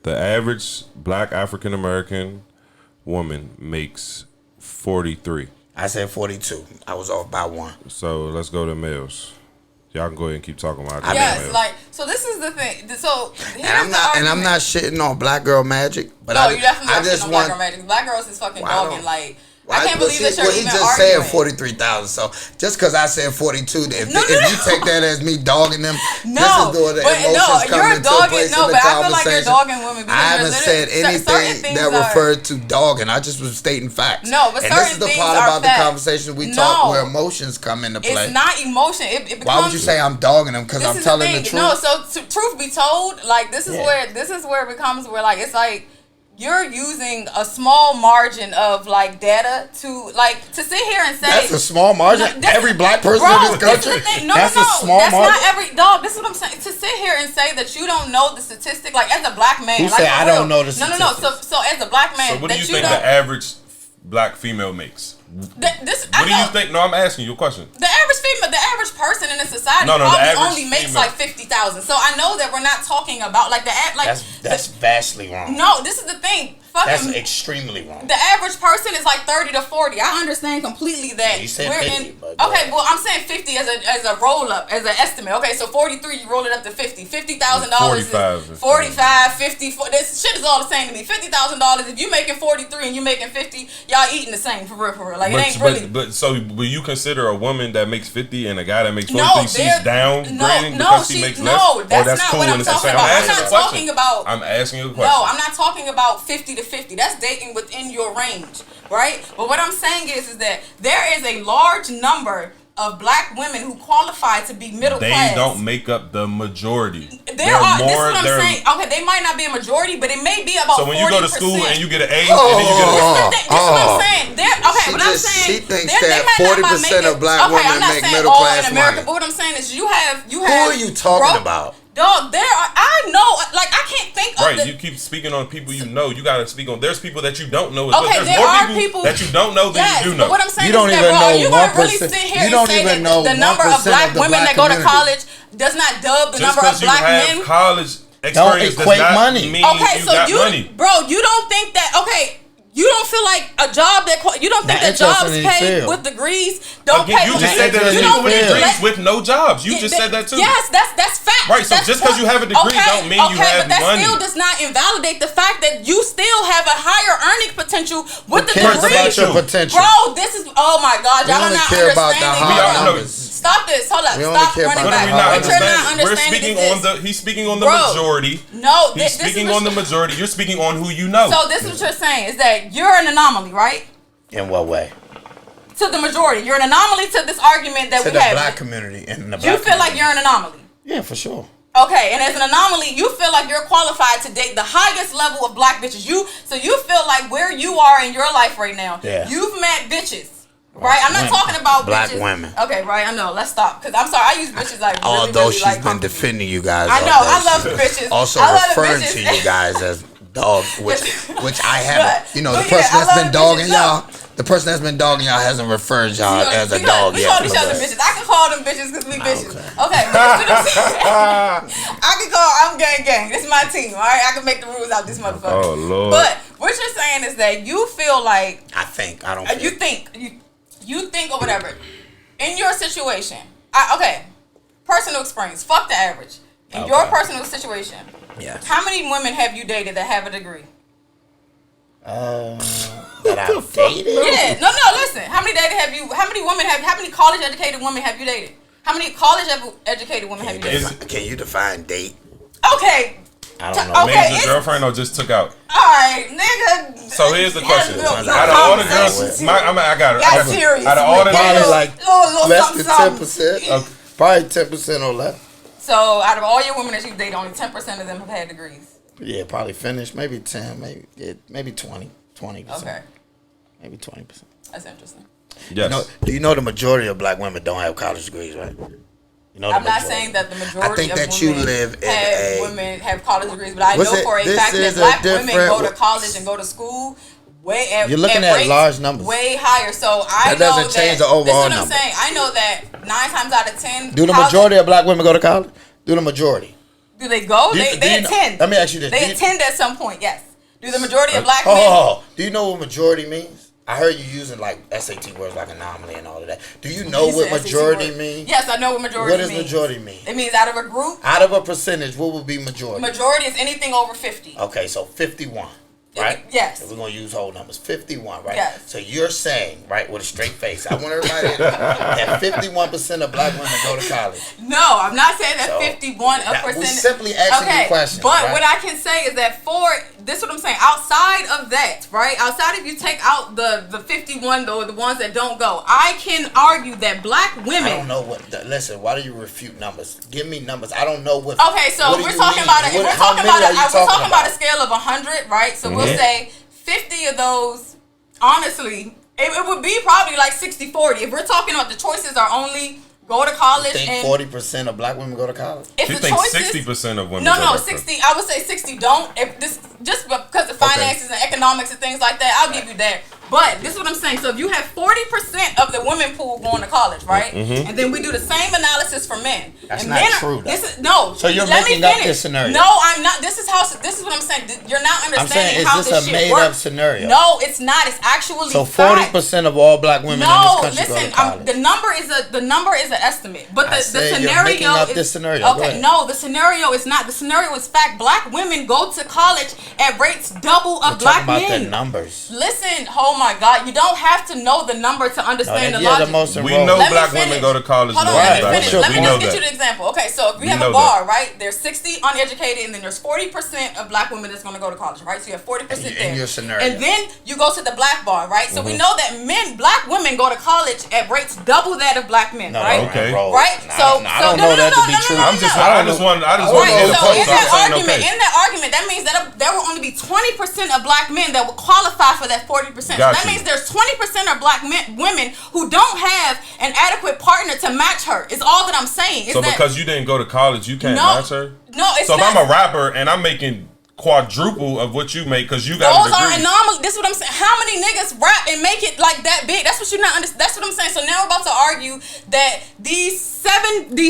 The average black African American woman makes 43. I said 42. I was off by 1. So let's go to males. Y'all can go ahead and keep talking about it. Yes, like so. This is the thing. So here's And I'm not shitting on Black Girl Magic, but no, you definitely I are just shitting on want Black Girl Magic. Black Girls is fucking Well, dogging. Like I can't believe that you're he even just arguing. said 43,000. So just because I said 42, if you take that as me dogging them, No, this is doing the but emotions coming you're into dogging. place No, in the but I feel like you're conversation. dogging women. Because I haven't said certain anything things that are- referred to dogging. I just was stating facts. No, but and this is certain the things part are about facts. the conversation we No. talk where emotions come into play. It's not emotion. It becomes. Why would you say I'm dogging them? Because This I'm is telling the the thing. truth. No, so truth be told, like this is where it becomes where like it's like you're using a small margin of like data to sit here and say That's a small margin. No, Every black person bro, in this country. This is the thing. No, that's no, a small that's margin. not every dog. This is what I'm saying. To sit here and say that you don't know the statistic, like as a black man, Who like said for I real. don't know the No. So as a black man, So what do that you think don't, the average black female makes? What do you think? No, I'm asking you a question. The average female, the average person in this society No, the probably average only makes female. like 50,000. So I know that we're not talking about like That's vastly wrong. No, this is the thing. That's extremely wrong. The average person is like 30 to 40. I understand completely that. You said 50, but okay, well, I'm saying 50 as a roll up, as an estimate. Okay, so 43, you roll it up to 50. $50,000 is 45, 50. This shit is all the same to me. $50,000. If you making 43 and you making 50, y'all eating the same for real. Like, it ain't really. But so will you consider a woman that makes 50 and a guy that makes 43? She's downgrading because she makes less. No, that's not what I'm talking about. I'm not talking about. I'm asking you a question. No, I'm not talking about 50 to 50. That's dating within your range, right? But what I'm saying is that there is a large number of black women who qualify to be middle class. They don't make up the majority. There are more. This is what I'm saying. Okay, they might not be a majority, but it may be about 40%. So when you go to school and you get an A, and then you get a this is what I'm saying. What I'm saying. She thinks that 40% of black women make middle class in America, money. but what I'm saying is you have. Who are you talking about? Dog, I know, like, I can't think of right, you keep speaking on people you know. You gotta speak on. There's people that you don't know as well. Okay, There's there more are people that you don't know than you do know. But what I'm saying You don't is even that, bro, know you gonna 1%. really sit here You and don't say even that know the number of 1% black of the women black that go to community. college does not dub the Just number of because you black have men? college experience equate does not money. mean Okay, you so got money. bro, you don't think that? Okay. You don't feel like a job you don't think that jobs paid with degrees don't pay. You just said that there's people with degrees with no jobs. You just said that too. Yes, that's fact. Right, so just because you have a degree don't mean you have but that money. still does not invalidate the fact that you still have a higher earning potential with the cares degree. about your potential? Bro, this is, oh my God, y'all are We only not care about the understanding. high numbers. Stop this. Hold up. We only Stop care running about back. the high What you're not We're understanding speaking is on this. he's speaking on the majority. No, He's speaking on the majority. You're speaking on who you know. So this is what you're saying is that you're an anomaly, right? In what way? To the majority. You're an anomaly to this argument that To we the have. black community. You feel like you're an anomaly. Yeah, for sure. Okay, and as an anomaly, you feel like you're qualified to date the highest level of black bitches. So you feel like where you are in your life right now, you've met bitches. Right, I'm not talking about black bitches. women. Okay, right, I know. Let's stop, because I'm sorry, I use bitches like really, Although really, she's like, been defending you guys. I know, I love the bitches. Also I love referring the to bitches. you guys as dogs, which I haven't. You know, the But person I that's love been dogging bitches, y'all. The person that's been dogging y'all hasn't referred y'all as a dog we yet. call each other bitches. I can call them bitches because we bitches. Okay, but you know what I'm saying? I can call, I'm gang. This is my team, all right? I can make the rules out this motherfucker. Oh, Lord. But what you're saying is that you feel like... I don't feel. You think or whatever. In your situation, personal experience, fuck the average. In your personal situation, how many women have you dated that have a degree? That I've dated? Yeah. No, listen. How many college educated women have you dated? How many college educated women have you dated? Can you define date? Okay. I don't know. Married your girlfriend or just took out? Alright, nigga. So here's the question. Out Out of all the girls, I got it. Out of all the Probably like less than something. 10%. Probably 10% or less. So out of all your women that you've dated, only 10% of them have had degrees. Yeah, probably finished. Maybe 10, maybe 20%. Okay. Maybe 20%. That's interesting. Yes. Do you know the majority of black women don't have college degrees, right? You know I'm not saying that the majority I think of that women you live in women have college degrees, but I know for a fact that black women go to college and go to school you're looking at large numbers. Way higher. So I that doesn't change the overall number. This is what I'm saying. I know that 9 times out of 10. Do the majority of black women go to college? Do the majority? Do they go? They attend. Let me ask you this. They attend at some point, yes. Do the majority of black men? Do you know what majority means? I heard you using like SAT words like anomaly and all of that. Do you know what majority means? Yes, I know what majority means. What does majority mean? It means out of a group. Out of a percentage, what would be majority? Majority is anything over 50. Okay, so 51. Right? Yes. If we're going to use whole numbers. 51, right? Yes. So you're saying, right, with a straight face, I want everybody to know that 51% of black women go to college. No, I'm not saying that 51%. We're simply asking you questions. But right? what I can say is that this is what I'm saying, outside of that, right? Outside if you take out the 51 or the ones that don't go, I can argue that black women... I don't know what... Listen, why do you refute numbers? Give me numbers. I don't know what... Okay, so we're talking about a scale of 100, right? So we'll say 50 of those, honestly, it would be probably like 60-40. If we're talking about the choices are only go to college. You think 40% of black women go to college? You think 60% of women? No, 60. I would say 60 don't. Just because of finances and economics and things like that, I'll give you that. But this is what I'm saying. So if you have 40% of the women pool going to college, right? Mm-hmm. And then we do the same analysis for men. That's and not men true. So you're making up this scenario. No, I'm not. This is what I'm saying. You're not understanding how this shit works. Is this a made up scenario? No, it's not. It's actually so 40% of all black women in this country go to college. The number is an estimate, but the scenario you're making up this scenario. Okay, no, the scenario is not. The scenario is fact. Black women go to college at rates double of black men. About the numbers. Listen, oh my God, you don't have to know the number to understand the logic. We know black women go to college. Hold on, let me finish. Let me just get you the example. Okay, so if we have a bar, right? There's 60 uneducated, and then there's 40% of black women that's going to go to college, right? So you have 40% there. In your scenario. And then you go to the black bar, right? So we know that black women go to college at rates double that of black men, right? Okay. Right? I don't know that to be true. I just want to Right, get a so point. in that argument, that means that there will only be 20% of black men that will qualify for that 40%. So that means there's 20% of black women who don't have an adequate partner to match her. Is all that I'm saying. So because you didn't go to college, you can't match her? No, it's so not. if I'm a rapper and I'm making quadruple of what you make because you got those are anomalous. This is what I'm saying. How many niggas rap and make it like that big? That's what you're not understanding. That's what I'm saying. So now we're about to argue that these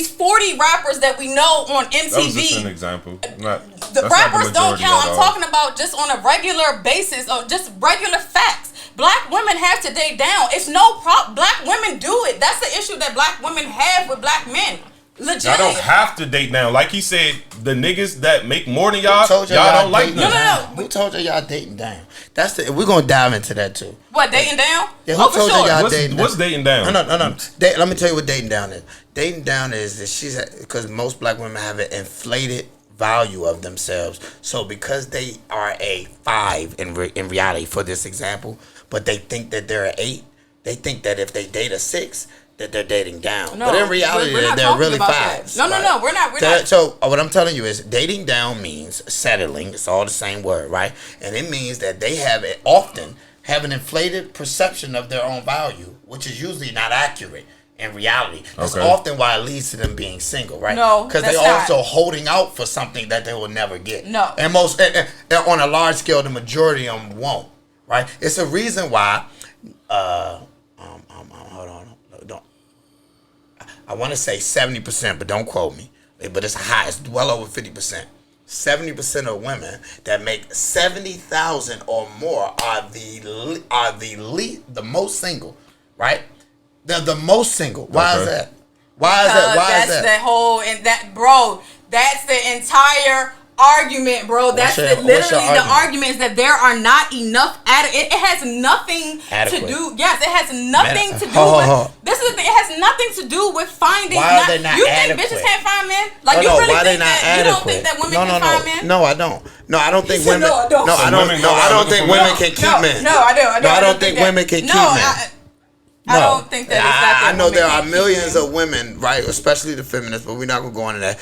40 rappers that we know on MTV. That was just an example. The rappers don't count. I'm talking about just on a regular basis or just regular facts. Black women have to date down. It's no problem. Black women do it. That's the issue that black women have with black men. Legit. Y'all don't have to date down. Like he said, the niggas that make more than y'all don't like them. No. Who told y'all dating down? We're gonna dive into that too. What, dating down? Yeah, who told y'all dating down? What's dating down? No. Let me tell you what dating down is. Dating down is that because most black women have an inflated value of themselves. So because they are a 5 in reality, for this example, but they think that they're an 8, they think that if they date a 6, that they're dating down. No, but in reality, they're really 5s. No, we're not. So what I'm telling you is dating down means settling. It's all the same word, right? And it means that they often have an inflated perception of their own value, which is usually not accurate in reality. That's often why it leads to them being single, right? No, because they're also holding out for something that they will never get. No. And on a large scale, the majority of them won't, right? It's a reason why, hold on. I want to say 70%, but don't quote me. But it's high. It's well over 50%. 70% of women that make $70,000 or more are the most single, right? They're the most single. Why is that? Why is that? That's the entire argument, bro. That's literally the argument is that there are not enough. It has nothing to do. Yes, it has nothing to do with. This is the thing. It has nothing to do with finding. Why are they not you adequate? think bitches can't find men? Like you really think that? You don't think that women can find men? No, I don't. No, I don't think women. No, I don't think women can keep men. No, I do. No, I don't think women can keep men. I don't think that I know there are millions of women, right, especially the feminists, but we're not going to go into that,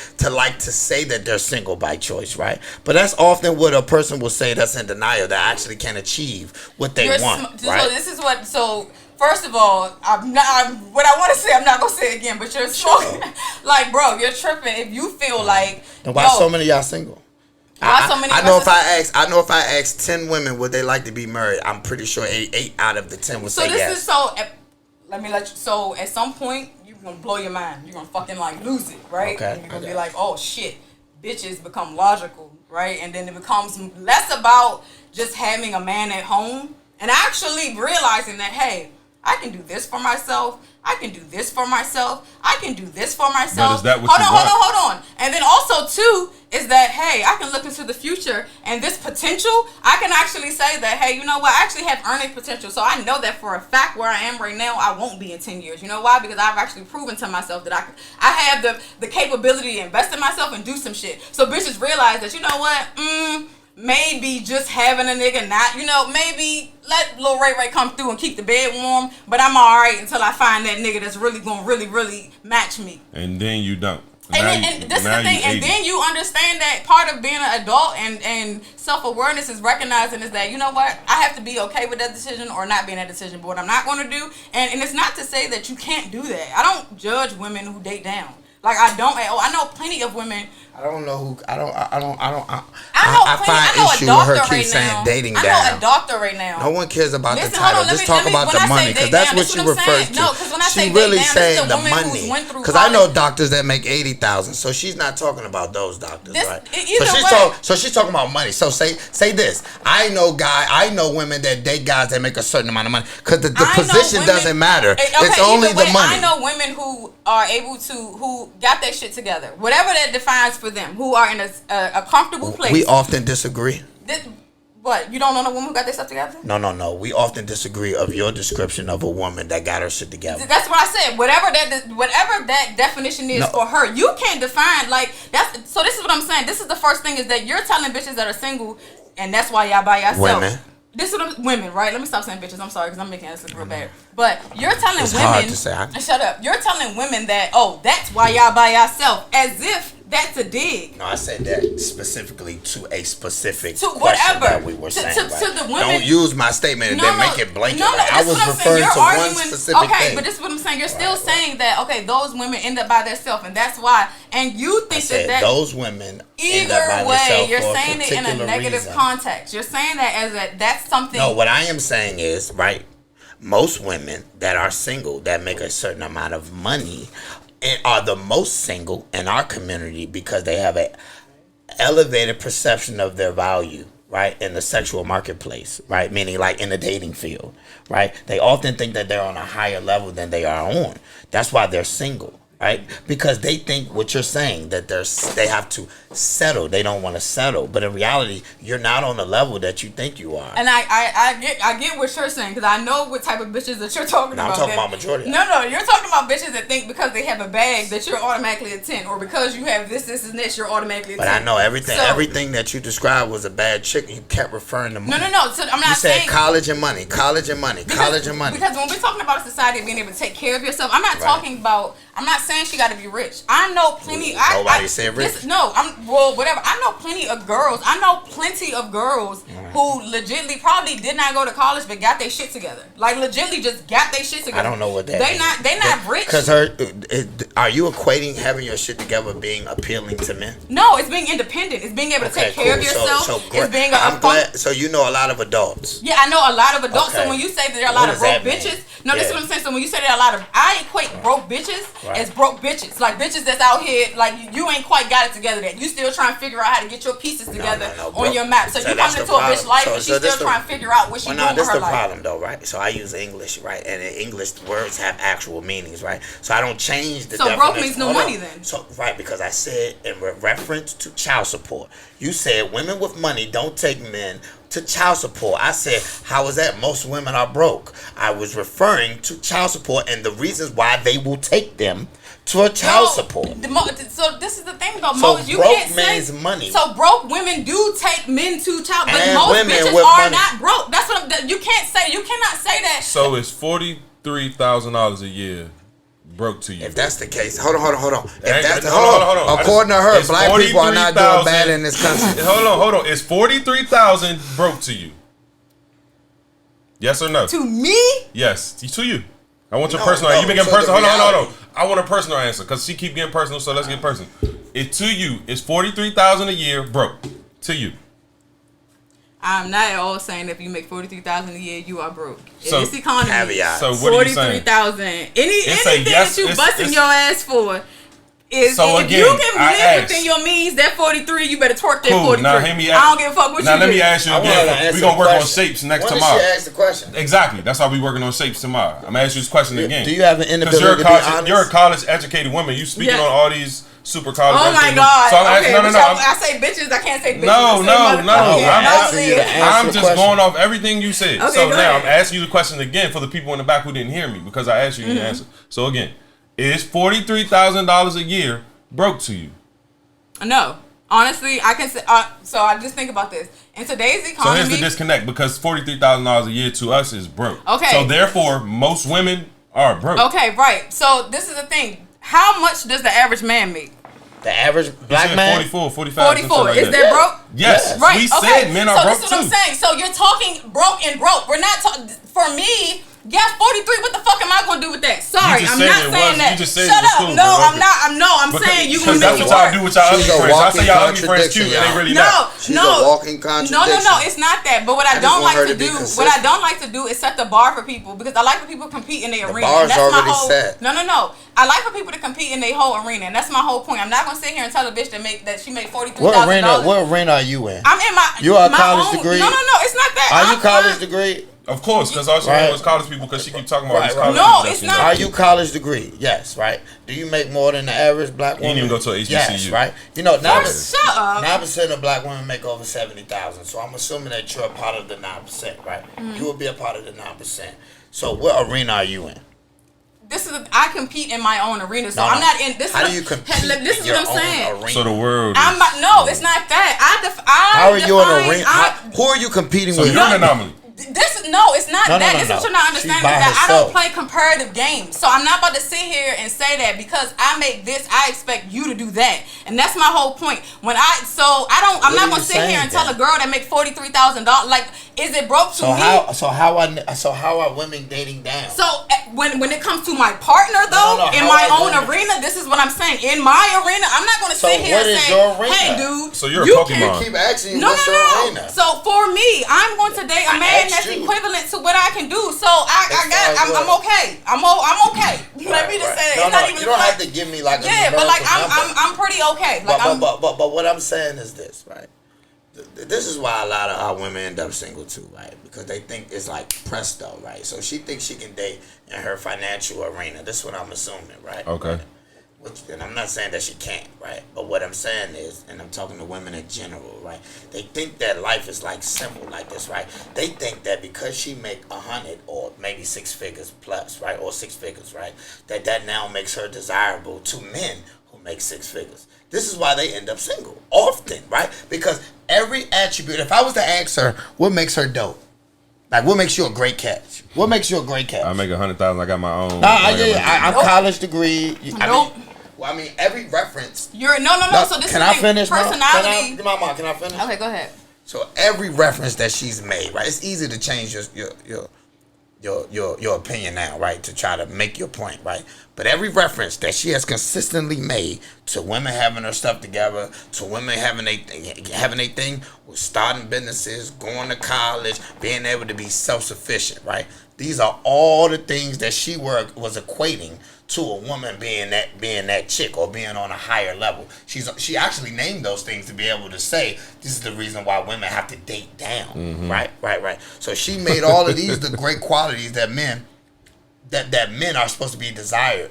to say that they're single by choice, right? But that's often what a person will say that's in denial, that actually can achieve what they want, right? So this is what, first of all, what I want to say, I'm not going to say it again, but you're smoking. Like, bro, you're tripping if you feel like. And why so many of y'all single? I know if I ask 10 women would they like to be married, I'm pretty sure 8 out of the 10 would say yes. Let me let you. So at some point you're gonna blow your mind. You're gonna fucking like lose it, right? Okay. And you're gonna be like, oh shit, bitches become logical, right? And then it becomes less about just having a man at home and actually realizing that, hey, I can do this for myself. I can do this for myself. I can do this for myself. But is that what you want? Hold on. And then also too is that, hey, I can look into the future and this potential, I can actually say that, hey, you know what? I actually have earning potential. So I know that for a fact where I am right now, I won't be in 10 years. You know why? Because I've actually proven to myself that I have the capability to invest in myself and do some shit. So bitches realize that, you know what? Maybe just having a nigga maybe let Lil Ray Ray come through and keep the bed warm, but I'm alright until I find that nigga that's really gonna really match me. And then you don't. And this is the thing, and then you understand that part of being an adult and self-awareness is recognizing is that, you know what, I have to be okay with that decision or not being that decision, but what I'm not going to do, and it's not to say that you can't do that. I don't judge women who date down. Like, I know plenty of women I don't know who. I know find issue with her keep saying dating down. I know a doctor right now. No one cares about the title. Just talk about the money, because that's what she refers to. No, because when I say she really down, saying the money. Because I know doctors that make $80,000, so she's not talking about those doctors, right? So she's talking about money. So say this. I know women that date guys that make a certain amount of money, because the position doesn't matter. It's only the money. I know women who are able to, who got their shit together, whatever that defines for them, who are in a comfortable place. We often disagree. What, you don't know a woman who got their stuff together? No. We often disagree of your description of a woman that got her shit together. That's what I said. Whatever that definition is for her, you can't define that's. So this is what I'm saying. This is the first thing, is that you're telling bitches that are single, and that's why y'all by yourself. Women. This is what women, right? Let me stop saying bitches. I'm sorry, because I'm making this look real bad. But you're telling it's women. Hard to say. Shut up. You're telling women that, that's why y'all by yourself, as if that's a dig. No, I said that specifically to a specific to question whatever that we were saying. To the women. Don't use my statement and then make it blanket. No, I was referring to one specific thing. Okay, but this is what I'm saying. You're still saying that, those women end up by themselves, and that's why. And you think that those women either end up by way, you're for saying it in a negative context. You're saying that as that's something. No, what I am saying is, right, most women that are single that make a certain amount of money and are the most single in our community because they have an elevated perception of their value, right, in the sexual marketplace, right, meaning like in the dating field, right? They often think that they're on a higher level than they are on. That's why they're single, right? Because they think what you're saying, that they have to settle. They don't want to settle. But in reality, you're not on the level that you think you are. And I get what you're saying, because I know what type of bitches that you're talking about. I'm talking about majority. No, you're talking about bitches that think because they have a bag that you're automatically a 10, or because you have this, and this, you're automatically a 10. But I know everything that you described was a bad chick. You kept referring to money. No. So I'm not saying. You said college and money. Because when we're talking about a society of being able to take care of yourself, I'm not talking about. I'm not saying she got to be rich. I know plenty. Nobody said rich. Whatever. I know plenty of girls. Who legitly probably did not go to college but got their shit together. Like legitly just got their shit together. I don't know what that means. They not rich. Because are you equating having your shit together being appealing to men? No, it's being independent. It's being able to take care of yourself. It's being so you know a lot of adults. Yeah, I know a lot of adults. Okay. So when you say that there are a lot of broke bitches, this is what I'm saying. So when you say there are a lot of, I equate broke bitches as broke bitches. Like bitches that's out here, like you ain't quite got it together yet. You still trying to figure out how to get your pieces together on your map. So you come into a bitch life and she's still trying to figure out what she doing with her life. That's the problem though, right? So I use English, right? And in English words have actual meanings, right? So I don't change the definition. So broke means no money then. So right, because I said in reference to child support. You said women with money don't take men to child support. I said, how is that? Most women are broke. I was referring to child support and the reasons why they will take them to a child support. So this is the thing though. So you broke means money. So broke women do take men to child, but and most bitches are money. not broke. That's what you cannot say that. So it's $43,000 a year broke to you. If that's the case, hold on. Hold on. According to her, black people are not doing bad in this country. Hold on. It's $43,000 broke to you. Yes or no? To me? Yes, to you. I want your personal. You been getting personal. Hold on. I want a personal answer because she keep getting personal. So let's get personal. It to you. It's $43,000 a year broke to you. I'm not at all saying if you make $43,000 a year, you are broke. So, in this economy, caveat. So what are you saying? $43,000. Anything that you busting your ass for is so if again, you can live within your means, that 43, you better twerk that 43. Now, I don't give a fuck what you do. Now let me ask you again. We're gonna work on shapes next tomorrow. When did she ask the question? Exactly. That's why we working on shapes tomorrow. I'm gonna ask you this question again. Do you have an inability to be honest? You're a college educated woman. You speaking on all these super college. Oh my God. So I'm asking, I say bitches. I can't say bitches. I'm just going off everything you said. Okay, so now ahead. I'm asking you the question again for the people in the back who didn't hear me because I asked you the answer. So again, is $43,000 a year broke to you? No. Honestly, I can say. So I just think about this. In today's economy. So here's the disconnect because $43,000 a year to us is broke. Okay. So therefore, most women are broke. Okay, right. So this is the thing. How much does the average man make? The average black man? 44, 45. 44. Is that broke? Yes. Right. We said men are broke too. So this is what I'm saying. So you're talking broke and broke. We're not talking. For me, Yes, 43. What the fuck am I gonna do with that? Sorry, I'm not saying that. You just said Shut it was up. cool, No, bro. I'm not. I'm saying you can Because make that's it what y'all work. do with y'all ugly She's a friends. I say walking y'all ugly friends cute, and they really not. She's a walking contradiction. No, it's not that. But what I I just don't want like her to to be do, consistent. what I don't like to do is set the bar for people because I like for people to compete in their arena. bar's And that's my already whole. set. No. I like for people to compete in their whole arena, and that's my whole point. I'm not gonna sit here and tell a bitch that she made $43,000. What arena are you in? I'm in my. You are a my college own, degree? No, it's not that. Are you college degree? Of course, because all she Right. was college people because she keep talking about these college No, people. that it's she not. know. Are you college degree? Yes, right. Do you make more than the average black You didn't woman? even go to a HBCU. Yes, right. You know, Shut up. 9% of black women make over 70,000. So I'm assuming that you're a part of the 9%, right? You will be a part of the 9%. So what arena are you in? I compete in my own arena, so No, I'm not in. How do you compete This is in your what I'm saying. own arena? So the world. No, it's not that. How are you in a arena? Who are you competing So with? you're an anomaly. It's not No, that. no, This no. is what you're not She's understanding by is that I herself. don't play comparative games. So I'm not about to sit here and say that because I make this, I expect you to do that, and that's my whole point. I'm not gonna sit here and tell a girl that make $43,000 like, is it broke to me? So how are women dating down? So when it comes to my partner though, No, in how my are own women? arena, this is what I'm saying. In my arena, I'm not gonna So sit here what and is say, your arena? hey dude, So you're a you Pokemon. I keep asking you, No. what's your arena? So for me, I'm going to date a man that's asked you. equivalent to what I can do. So I'm okay. I'm okay. Let me just say No, it's not even. you don't have to give me like a but like numerical number. I'm pretty okay. Like But what I'm saying is this, right? This is why a lot of our women end up single too, right? Because they think it's like presto, right? So she thinks she can date in her financial arena. This is what I'm assuming, right? Okay. And I'm not saying that she can't, right? But what I'm saying is, and I'm talking to women in general, right? They think that life is like simple like this, right? They think that because she make 100 or maybe 6 figures plus, right? Or 6 figures, right? That now makes her desirable to men who make 6 figures. This is why they end up single often, right? Because every attribute, if I was to ask her, what makes her dope? Like, what makes you a great catch? What makes you a great catch? I make 100,000. I got my own. I'm college degree. Nope. I mean, every reference. You're no. So this Can is I the finish? personality. Mama, can I finish? Okay, go ahead. So every reference that she's made, right? It's easy to change your opinion now, right? To try to make your point, right? But every reference that she has consistently made to women having their stuff together, to women having a thing, with starting businesses, going to college, being able to be self-sufficient, right? These are all the things that she was equating to a woman being that chick or being on a higher level. She actually named those things to be able to say this is the reason why women have to date down. Mm-hmm. Right. So she made all of these the great qualities that men are supposed to be desire,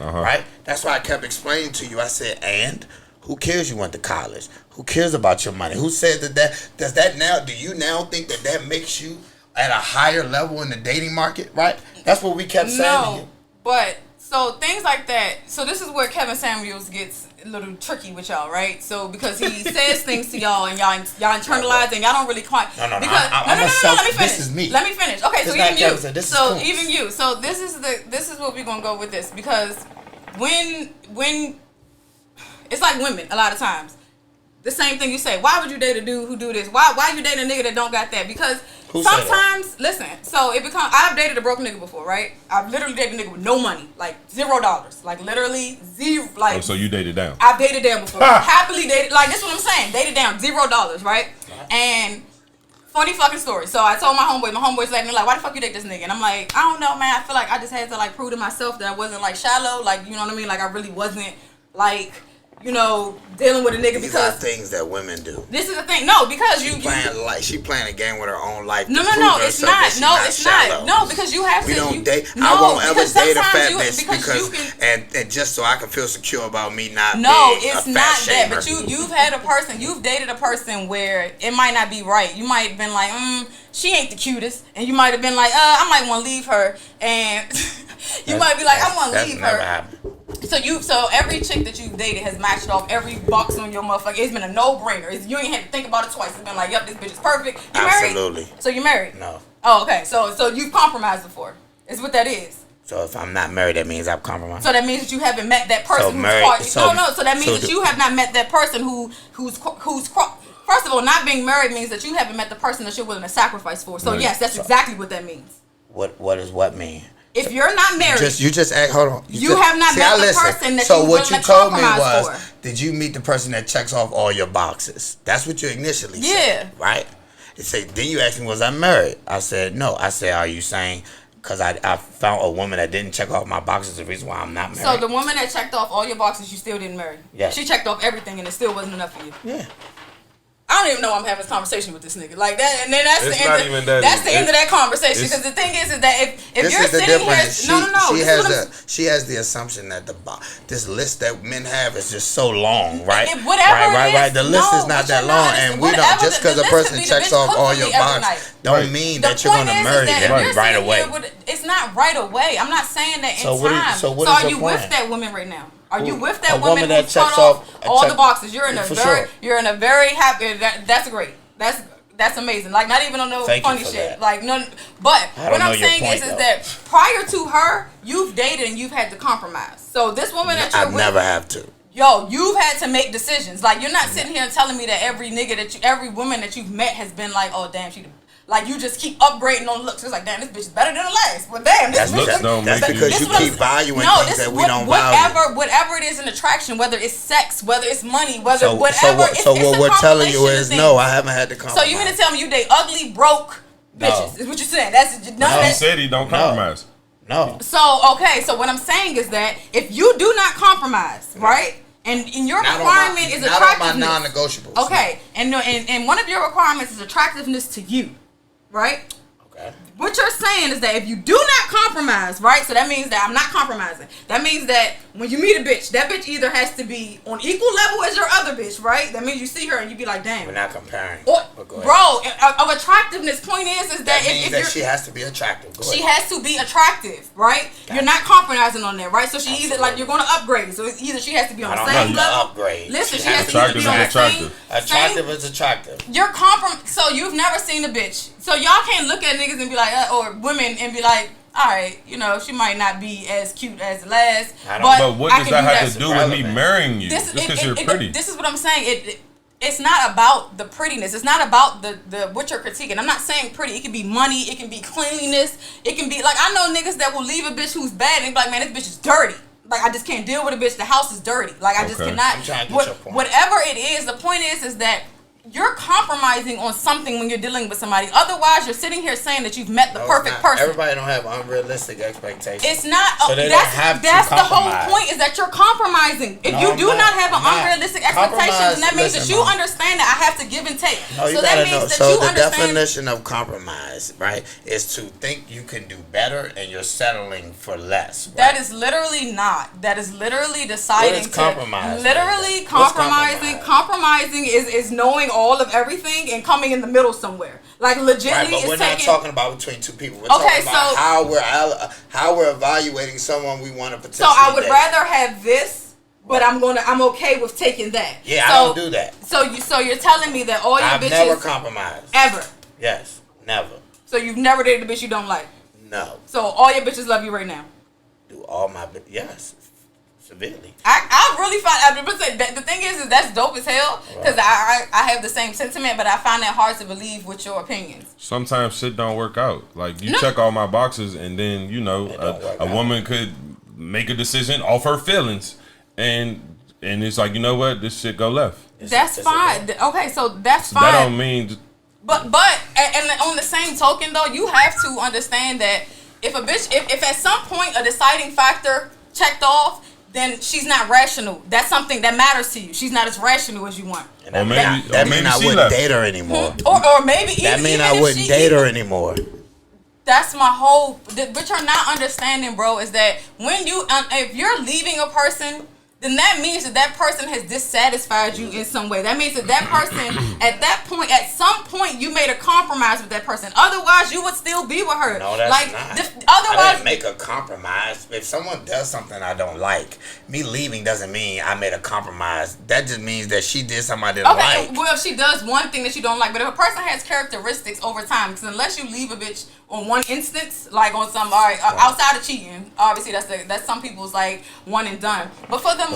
right? That's why I kept explaining to you. I said, and who cares you went to college? Who cares about your money? Who said do you now think that makes you at a higher level in the dating market, right? That's what we kept saying to you. But so things like that. So this is where Kevin Samuels gets a little tricky with y'all, right? So because he says things to y'all and y'all internalize and y'all don't really quite. No. Let me finish. This is me. Let me finish. Okay, This so not even you. Kevin said, this is So Coombs. even you. So this is what we're gonna go with this because when it's like women a lot of times. The same thing you say. Why would you date a dude who do this? Why you date a nigga that don't got that? Because sometimes, listen. So I've dated a broke nigga before, right? I've literally dated a nigga with no money, like $0, like literally zero. Like, so you dated down? I've dated down before. Happily dated. Like this is what I'm saying. Dated down $0, right? And funny fucking story. So I told my homeboys like, why the fuck you date this nigga? And I'm like, I don't know, man. I feel like I just had to like prove to myself that I wasn't like shallow, like you know what I mean? Like I really wasn't like. Dealing with a nigga These because are things that women do. this is the thing. No, because she playing a game with her own life. No, it's not. No, it's not. No, because you have to. We don't date. No, I won't ever date a fat bitch bitch and just so I can feel secure about me not. No, being it's a not fat that. But shamer. you've dated a person where it might not be right. You might have been like, she ain't the cutest, and you might have been like, I might want to leave her, and you might be like, I want to leave her. Happened. So every chick that you've dated has matched off every box on your motherfucker. It's been a no-brainer. You ain't had to think about it twice. It's been like, yep, this bitch is perfect. You married? Absolutely. So you married? No. Oh, okay. So you've compromised before. Is what that is. So if I'm not married, that means I've compromised. So that means that you haven't met that person So that means that you have not met that person who's first of all, not being married means that you haven't met the person that you're willing to sacrifice for. So yes, that's exactly what that means. What does what mean? If you're not married, You just act. Hold on. You have not met the person that you're willing to compromise for. Did you meet the person that checks off all your boxes? That's what you initially said. Yeah. Right? Then you asked me, was I married? I said, no. I said, are you saying, because I found a woman that didn't check off my boxes is the reason why I'm not married? So the woman that checked off all your boxes, you still didn't marry? Yeah. She checked off everything and it still wasn't enough for you? Yeah. I don't even know I'm having this conversation with this nigga like that, and then that's It's the not end. even that. That's the end of that conversation. Because the thing is that if you're sitting here, she has the assumption that this list that men have is just so long, right? Right. The list is not that long, and we don't just because a person checks off all your boxes don't mean that you're gonna marry them right away. It's not right away. I'm not saying that in time. So are you with that woman right now? Are you with that woman who checks off all the boxes? You're in a very happy. That's great. That's amazing. Like not even on no funny shit. Like no. But what I'm saying is that prior to her, you've dated and you've had to compromise. So this woman that you're with, never have to. Yo, you've had to make decisions. Like you're not sitting here and telling me that every woman that you've met has been like, oh damn, like you just keep upgrading on looks. It's like, damn, this bitch is better than the last. But damn, this bitch. That's because you keep valuing things that we don't value. Whatever it is an attraction, whether it's sex, whether it's money, whether whatever. So what we're telling you is no, I haven't had to compromise. So you mean to tell me you date ugly, broke bitches? Is what you're saying? That's none of that. He said he don't compromise. No. So what I'm saying is that if you do not compromise, right? And your requirement is attractiveness. Not on my non-negotiables. Okay, and one of your requirements is attractiveness to you. Right? Okay. What you're saying is that if you do not compromise, right? So that means that I'm not compromising. That means that when you meet a bitch, that bitch either has to be on equal level as your other bitch, right? That means you see her and you be like, damn. We're not comparing. Bro, of attractiveness, point is that if she has to be attractive. She has to be attractive, right? Gotcha. You're not compromising on that, right? So she either like you're going to upgrade. So it's either she has to be on the same level. Upgrade. Listen, she has to either be on the same. Attractive is attractive. So you've never seen a bitch. So y'all can't look at niggas and be like, or women and be like, all right, she might not be as cute as the last. But what does that have to do with me marrying you? Just because you're pretty. This is what I'm saying. It's not about the prettiness. It's not about the what you're critiquing. I'm not saying pretty. It can be money. It can be cleanliness. It can be like I know niggas that will leave a bitch who's bad and be like, man, this bitch is dirty. Like I just can't deal with a bitch. The house is dirty. Like I just cannot. I'm trying to get your point. Whatever it is, the point is that you're compromising on something when you're dealing with somebody. Otherwise, you're sitting here saying that you've met the perfect person. Everybody don't have unrealistic expectations. It's not. So that's the whole point is that you're compromising. If you do not have an unrealistic expectations, then that means that you understand that I have to give and take. No, you gotta know. So the definition of compromise, right, is to think you can do better and you're settling for less. Right? That is literally not. That is literally deciding what is compromise? Literally compromising. Compromising is knowing all of everything and coming in the middle somewhere. Like legitimately, right, but we're not talking about between two people. We're talking about how we're evaluating someone we want to potentially. So I would rather have this, but I'm okay with taking that. Yeah, I don't do that. So you're telling me that all your bitches never compromised ever. Yes, never. So you've never dated a bitch you don't like. No. So all your bitches love you right now. Do all my yes. Severely. I really find the thing is that's dope as hell because I have the same sentiment, but I find that hard to believe with your opinions. Sometimes shit don't work out. Like you check all my boxes, and then a woman could make a decision off her feelings, and it's like this shit go left. That's fine. Okay, so that's fine. That don't mean. But and on the same token though, you have to understand that if a bitch if at some point a deciding factor checked off, then she's not rational. That's something that matters to you. She's not as rational as you want. That mean I wouldn't date her anymore. Or maybe that mean I wouldn't date her anymore. That's my whole. What you're not understanding, bro, is that when if you're leaving a person, then that means that person has dissatisfied you in some way. That means that person, at some point, you made a compromise with that person. Otherwise, you would still be with her. No, that's not. I didn't make a compromise. If someone does something I don't like, me leaving doesn't mean I made a compromise. That just means that she did something I didn't like. Well, if she does one thing that you don't like, but if a person has characteristics over time, because unless you leave a bitch on one instance, like on some, outside of cheating, obviously that's some people's like one and done. But for the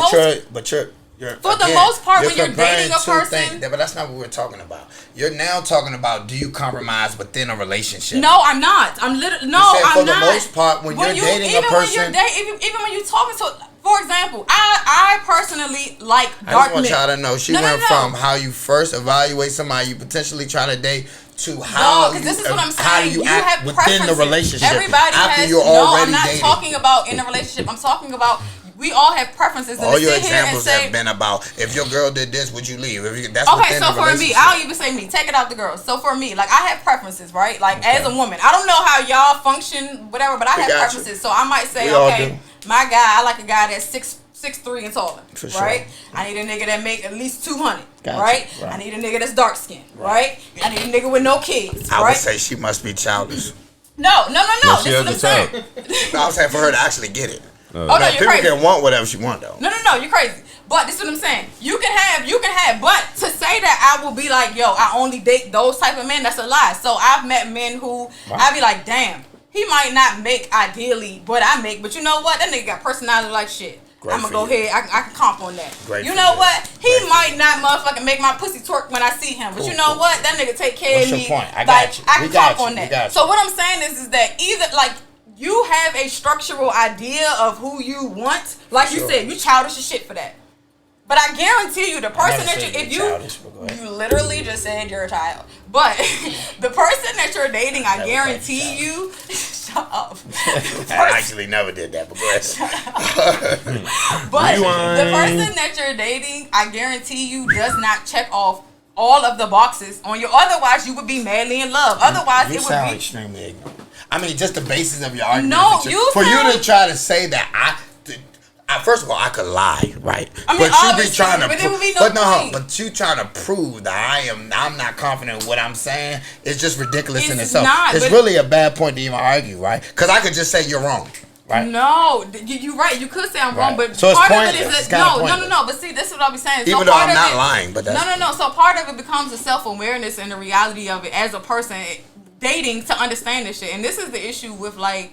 But For the most part, when you're dating a person, but that's not what we're talking about. You're now talking about, do you compromise within a relationship? No, I'm not. I'm literally I'm not. For the not. most part, when you're dating a person, even when you're talking to, for example, I personally like dark men. I just want y'all to know she went from how you first evaluate somebody you potentially trying to date to how because this is what I'm saying. How do you act have within the relationship? Everybody after has. You're already I'm not dating. talking about in a relationship. I'm talking about. We all have preferences. All your examples have been about, if your girl did this, would you leave? That's okay, so for me, I'll even say me. Take it out the girls. So for me, like I have preferences, right? Like as a woman, I don't know how y'all function, whatever, but I have preferences. So I might say, okay, my guy, I like a guy that's 6'3" and taller, right? I need a nigga that make at least 200, right? I need a nigga that's dark skinned, right? I need a nigga with no kids, I would say she must be childish. No. This she is has what I'm a saying. I was saying for her to actually get it. Oh no, you're people crazy. Can want whatever she want though. No, you're crazy. But this is what I'm saying. You can have. But to say that I will be like, yo, I only date those type of men, that's a lie. So I've met men who I be like, damn, he might not make ideally what I make, but you know what? That nigga got personality like shit. I'm gonna go ahead. I can comp on that. You know what? He might not motherfucking make my pussy twerk when I see him, but you know what? That nigga take care of me. What's your point? I got you. I can comp on that. So what I'm saying is that either like. You have a structural idea of who you want. Like you said, you childish as shit for that. But I guarantee you, the person that you literally just said you're a child. But the person that you're dating, I guarantee you, shut up. I actually never did that, but go ahead. But the person that you're dating, I guarantee you, does not check off all of the boxes on your. Otherwise, you would be madly in love. Otherwise, you sound extremely ignorant. I mean, just the basis of your argument. No, you to try to say that first of all, I could lie, right? I mean, but you be trying to, but you trying to prove that I'm not confident in what I'm saying. It's just ridiculous in it's itself. It's really a bad point to even argue, right? Because I could just say you're wrong. Right. No, you're right. You could say I'm wrong, but so part of it is that no. But see, this is what I'll be saying. Even though I'm not lying, but that's no. So part of it becomes a self-awareness and the reality of it as a person dating to understand this shit. And this is the issue with like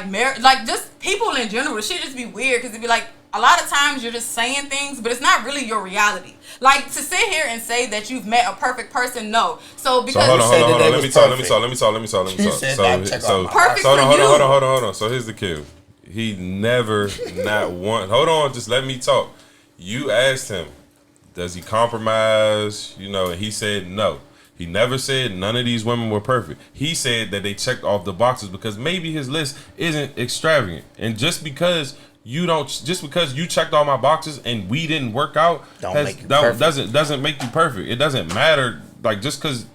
marriage, like just people in general. The shit just be weird because it'd be like a lot of times you're just saying things, but it's not really your reality. Like to sit here and say that you've met a perfect person, no. So because hold on. Let me talk. Hold on. So here's the kill. He never not once. Hold on, just let me talk. You asked him, does he compromise? You know, and he said no. He never said none of these women were perfect. He said that they checked off the boxes because maybe his list isn't extravagant. And just because you checked all my boxes and we didn't work out doesn't make you perfect. It doesn't matter. Like just because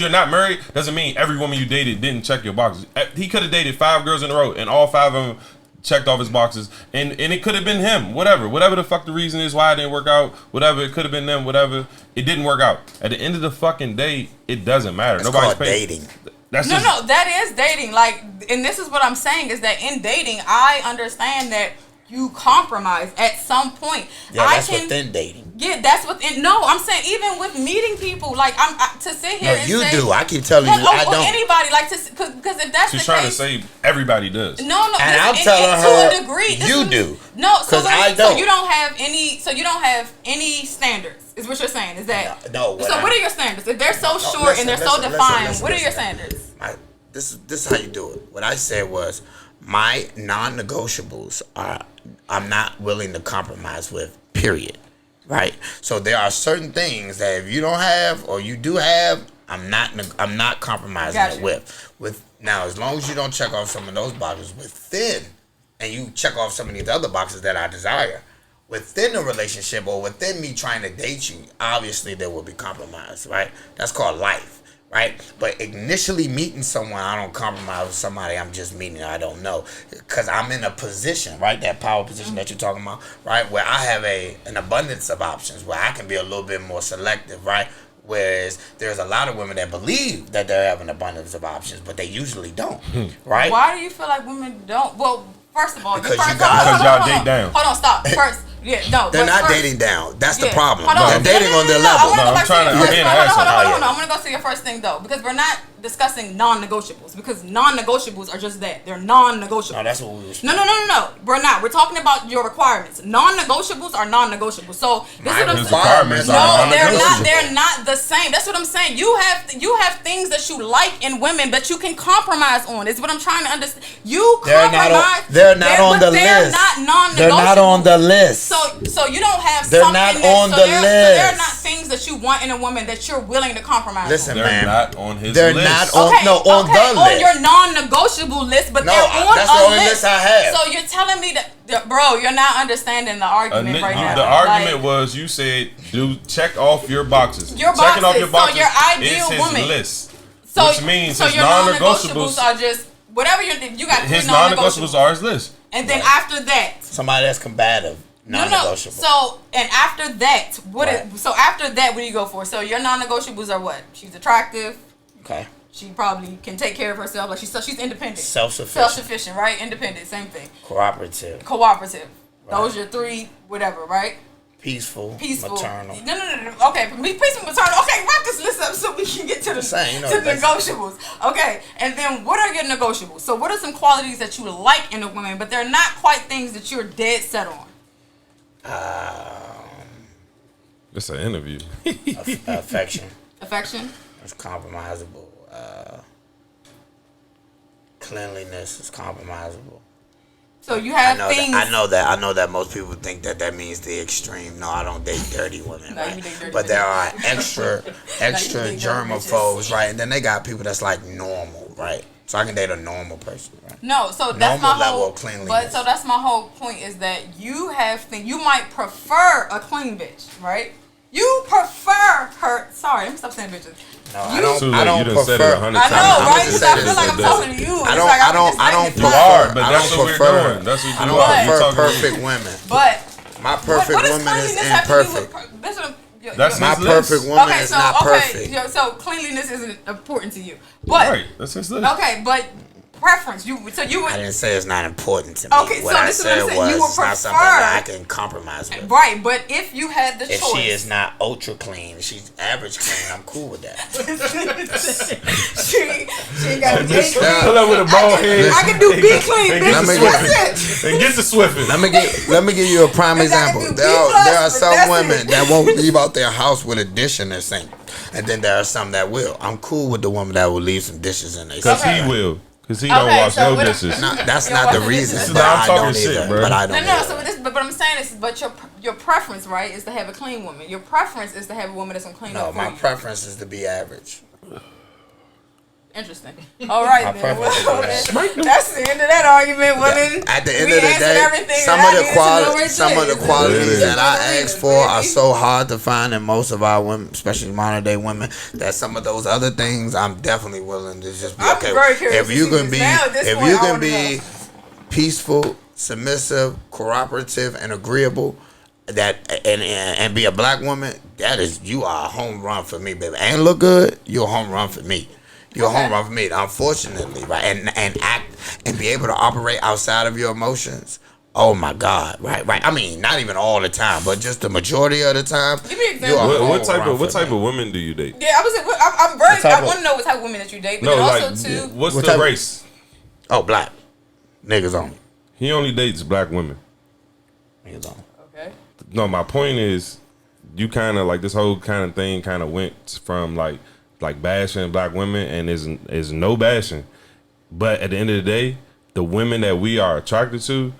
you're not married doesn't mean every woman you dated didn't check your boxes. He could have dated 5 girls in a row and all 5 of them checked off his boxes, and it could have been him. Whatever the fuck the reason is why it didn't work out. Whatever, it could have been them. Whatever, it didn't work out. At the end of the fucking day, it doesn't matter. It's Nobody's called dating. That is dating. Like, and this is what I'm saying is that in dating, I understand that you compromise at some point. Yeah, that's within dating. Yeah, that's within. No, I'm saying even with meeting people, like to sit here. No, you do. I keep telling you, I don't. Anybody like to because if that's she's the trying case, to say everybody does. No, and I'm telling her to a degree. You do. No, because I don't. So you don't have any standards. Is what you're saying? Is that no? So what are your standards? If they're so short and they're so defined, what are your standards? This is how you do it. What I said was my non-negotiables are I'm not willing to compromise with. Period. Right. So there are certain things that if you don't have or you do have, I'm not compromising it with. Now, as long as you don't check off some of those boxes within, and you check off some of these other boxes that I desire within the relationship or within me trying to date you, obviously there will be compromise. Right. That's called life. Right, but initially meeting someone, I don't compromise with somebody I'm just meeting. I don't know because I'm in a position, right, that power position that you're talking about, right, where I have an abundance of options, where I can be a little bit more selective, right. Whereas there's a lot of women that believe that they have an abundance of options, but they usually don't, right? Why do you feel like women don't? Well, first of all, because y'all date down. Hold on, stop. First. Yeah, no, they're not dating down. That's the problem. They're dating on their level. I'm trying to. Hold on. I'm gonna go to your first thing though, because we're not discussing non-negotiables because non-negotiables are just that. They're non-negotiables. No, that's what we was. No. We're not. We're talking about your requirements. Non-negotiables are non-negotiables. So this is what I'm requirements saying. are No, they're not. non-negotiable. They're not the same. That's what I'm saying. You have things that you like in women, but you can compromise on. Is what I'm trying to understand. You compromise. They're not on the list. They're not non-negotiable. They're not on the list. So you don't have. They're something not that, on so the they're, list. So they're not things that you want in a woman that you're willing to compromise. Listen, on. They're man. not on his They're list. not on on the list. On your non-negotiable list, but No, they're on that's a the only list I have. So you're telling me that, bro, you're not understanding the argument right now. The argument Like, was you said check off your boxes. Your Checking off boxes. your boxes So your ideal is his woman. list, so, which means so his your non-negotiables. are just whatever you got. His three non-negotiables are his list. and then after that. Somebody that's combative, non-negotiable. So and after that, Right. so after that, what do you go for? So your non-negotiables are what? She's attractive. Okay. She probably can take care of herself. Like she's independent. Self-sufficient. Right? Independent. Same thing. Cooperative. Cooperative. Right. Those are your three, whatever, right? Peaceful. Peaceful. Maternal. No. Okay, peaceful, maternal. Okay, wrap this list up so we can get to the Saying, to the negotiables. Okay, and then what are your negotiables? So what are some qualities that you like in a woman, but they're not quite things that you're dead set on? It's an interview. Affection. Affection. It's compromisable. Cleanliness is compromisable. So you have things. I know that most people think that means the extreme. No, I don't date dirty women, No, you right? date dirty But there are bitches. extra date dirty germaphobes, right? And then they got people that's like normal, right? So I can date a normal person, right? No, so that's Normal my level whole. of cleanliness. But so that's my whole point is that you have things. You might prefer a clean bitch, right? You prefer her. Sorry, let me stop saying bitches. No, Too I late. don't You done said it prefer. 100 I times. know, I'm right? just Because I saying feel like I'm this. talking to you. I don't You prefer. are, but I that's don't what we're prefer. doing. That's what I you don't are. You prefer talking to me. perfect women. But My perfect what does woman is cleanliness have to do with imperfect. That's My his list. perfect woman okay, is so not okay, perfect. so cleanliness isn't important to you, but Right. That's his list. okay, but preference. You would. I didn't say it's not important to me. Okay, what so I this is what I'm said saying. was You would it's not something that I can compromise with. right, but if you had the If choice, she is not ultra clean, she's average clean, I'm cool with that. she ain't got to be clean. Pull up with a bald head. I can do be clean, And bitch. get the Let me Swiffin. And get the Swiffin. Let me give you a prime Cause I can example. do There B+, are but some that's women it. that won't leave out their house with a dish in their sink, and then there are some that will. I'm cool with the woman that will leave some dishes in their Because sink. he will. Because he don't Okay, wash so no what- dishes. That's Yo, not the what's the reason difference? that I'm I talking don't shit, either. bro. But I No, don't. no. either. So this, but what I'm saying is, but your preference, right, is to have a clean woman. Your preference is to have a woman that's gonna clean No, up for my you. preference is to be average. Interesting. All right, My then. preference Well, is that's the end of that argument. Well, then, At the end we of the answered day, everything some that of I the needed to know right some of the there. qualities that I There's ask no for are reason, so hard to find in most of our women, especially modern day women, that some of those other things I'm definitely willing to just be I'm okay very with. curious If to you see can this. be, Now at this if point, you I can wanna be know. peaceful, submissive, cooperative, and agreeable, that and be a black woman, you are a home run for me, baby. And look good, you're a home run for me. You're a home run for me, unfortunately, right? And act and be able to operate outside of your emotions. Oh my God, right. I mean, not even all the time, but just the majority of the time. Give me an example. you're a home What run type for of me. women do you date? Yeah, I'm very. type I of- want to know what type of women that you date, but No, then like, also too. what's What the type of- race? Oh, black niggas only. He only dates black women. Niggas only. Okay. No, my point is, you kind of like this whole kind of thing kind of went from like bashing black women, and is no bashing, but at the end of the day, the women that we are attracted to,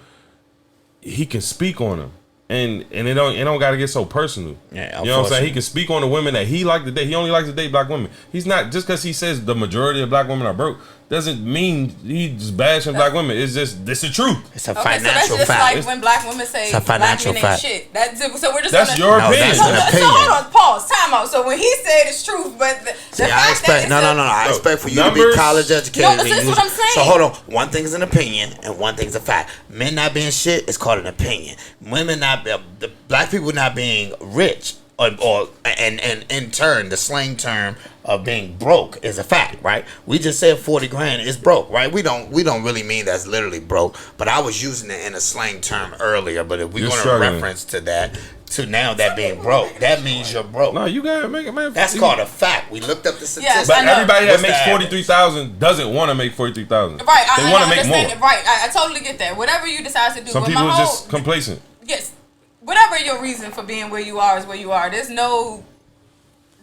he can speak on them, and it don't got to get so personal. Yeah, you know what I'm saying? He can speak on the women that he like to date. He only likes to date black women. He's not just because he says the majority of black women are broke doesn't mean he's bashing black women. It's just the truth. It's a Okay, so that's financial just fact. like when black women say It's a financial black men ain't fact. shit. So we're just That's gonna, your No, opinion. that's So, an so opinion. hold on, pause, time out. So when he said it's truth, but the See, I fact that expect it's I a- expect for you to numbers- be college educated. No, and this is you- what I'm saying. So hold on. One thing is an opinion, and one thing's a fact. Men not being shit is called an opinion. Women not the black people not being rich, and in turn the slang term of being broke is a fact, right? We just said 40 grand is broke, right? We don't really mean that's literally broke, but I was using it in a slang term earlier. But if we're You're going to struggling. reference to that, to now that being broke. That means you're broke. No, you gotta make it, man. That's called a fact. We looked up the statistics. But everybody that What's makes the average? 43,000 doesn't want to make 43,000. Right, they want to make more. Right, I totally get that. Whatever you decide to do. Some people are just complacent. Yes, whatever your reason for being where you are is where you are. There's no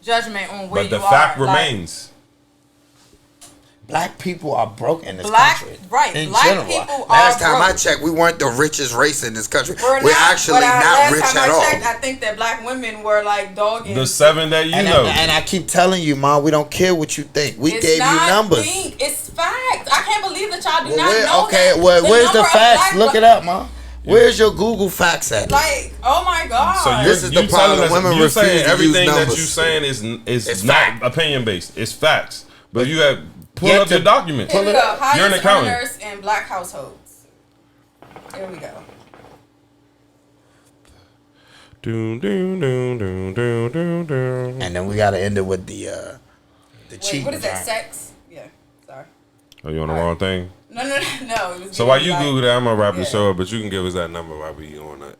judgment on where you are. But the fact remains. Black people are broke in this country. Right. In Black general. people Last are time broke. I checked, we weren't the richest race in this country. We're actually not rich at all. I think that black women were like dogging. The 7 that you know. And I keep telling you, Mom, we don't care what you think. We gave you numbers. It's facts. I can't believe that y'all do not know okay, that. well, where's the number of facts? black Look it up, Mom. Where's your Google facts at? Like, oh my God. So this is the problem. Women you're refuse saying to everything use that numbers. you're saying is It's not fact. opinion based. It's facts. But you have pull Get up your the- document. Here we go. You're an Highest accountant. earners in black households. Here we go. And then we gotta end it with the Wait, cheating. what is that? right? Sex? Yeah. Sorry. Are you on the wrong thing? No. It was So while you like, Google that, I'm gonna wrap the Yeah. show up, but you can give us that number while we on that.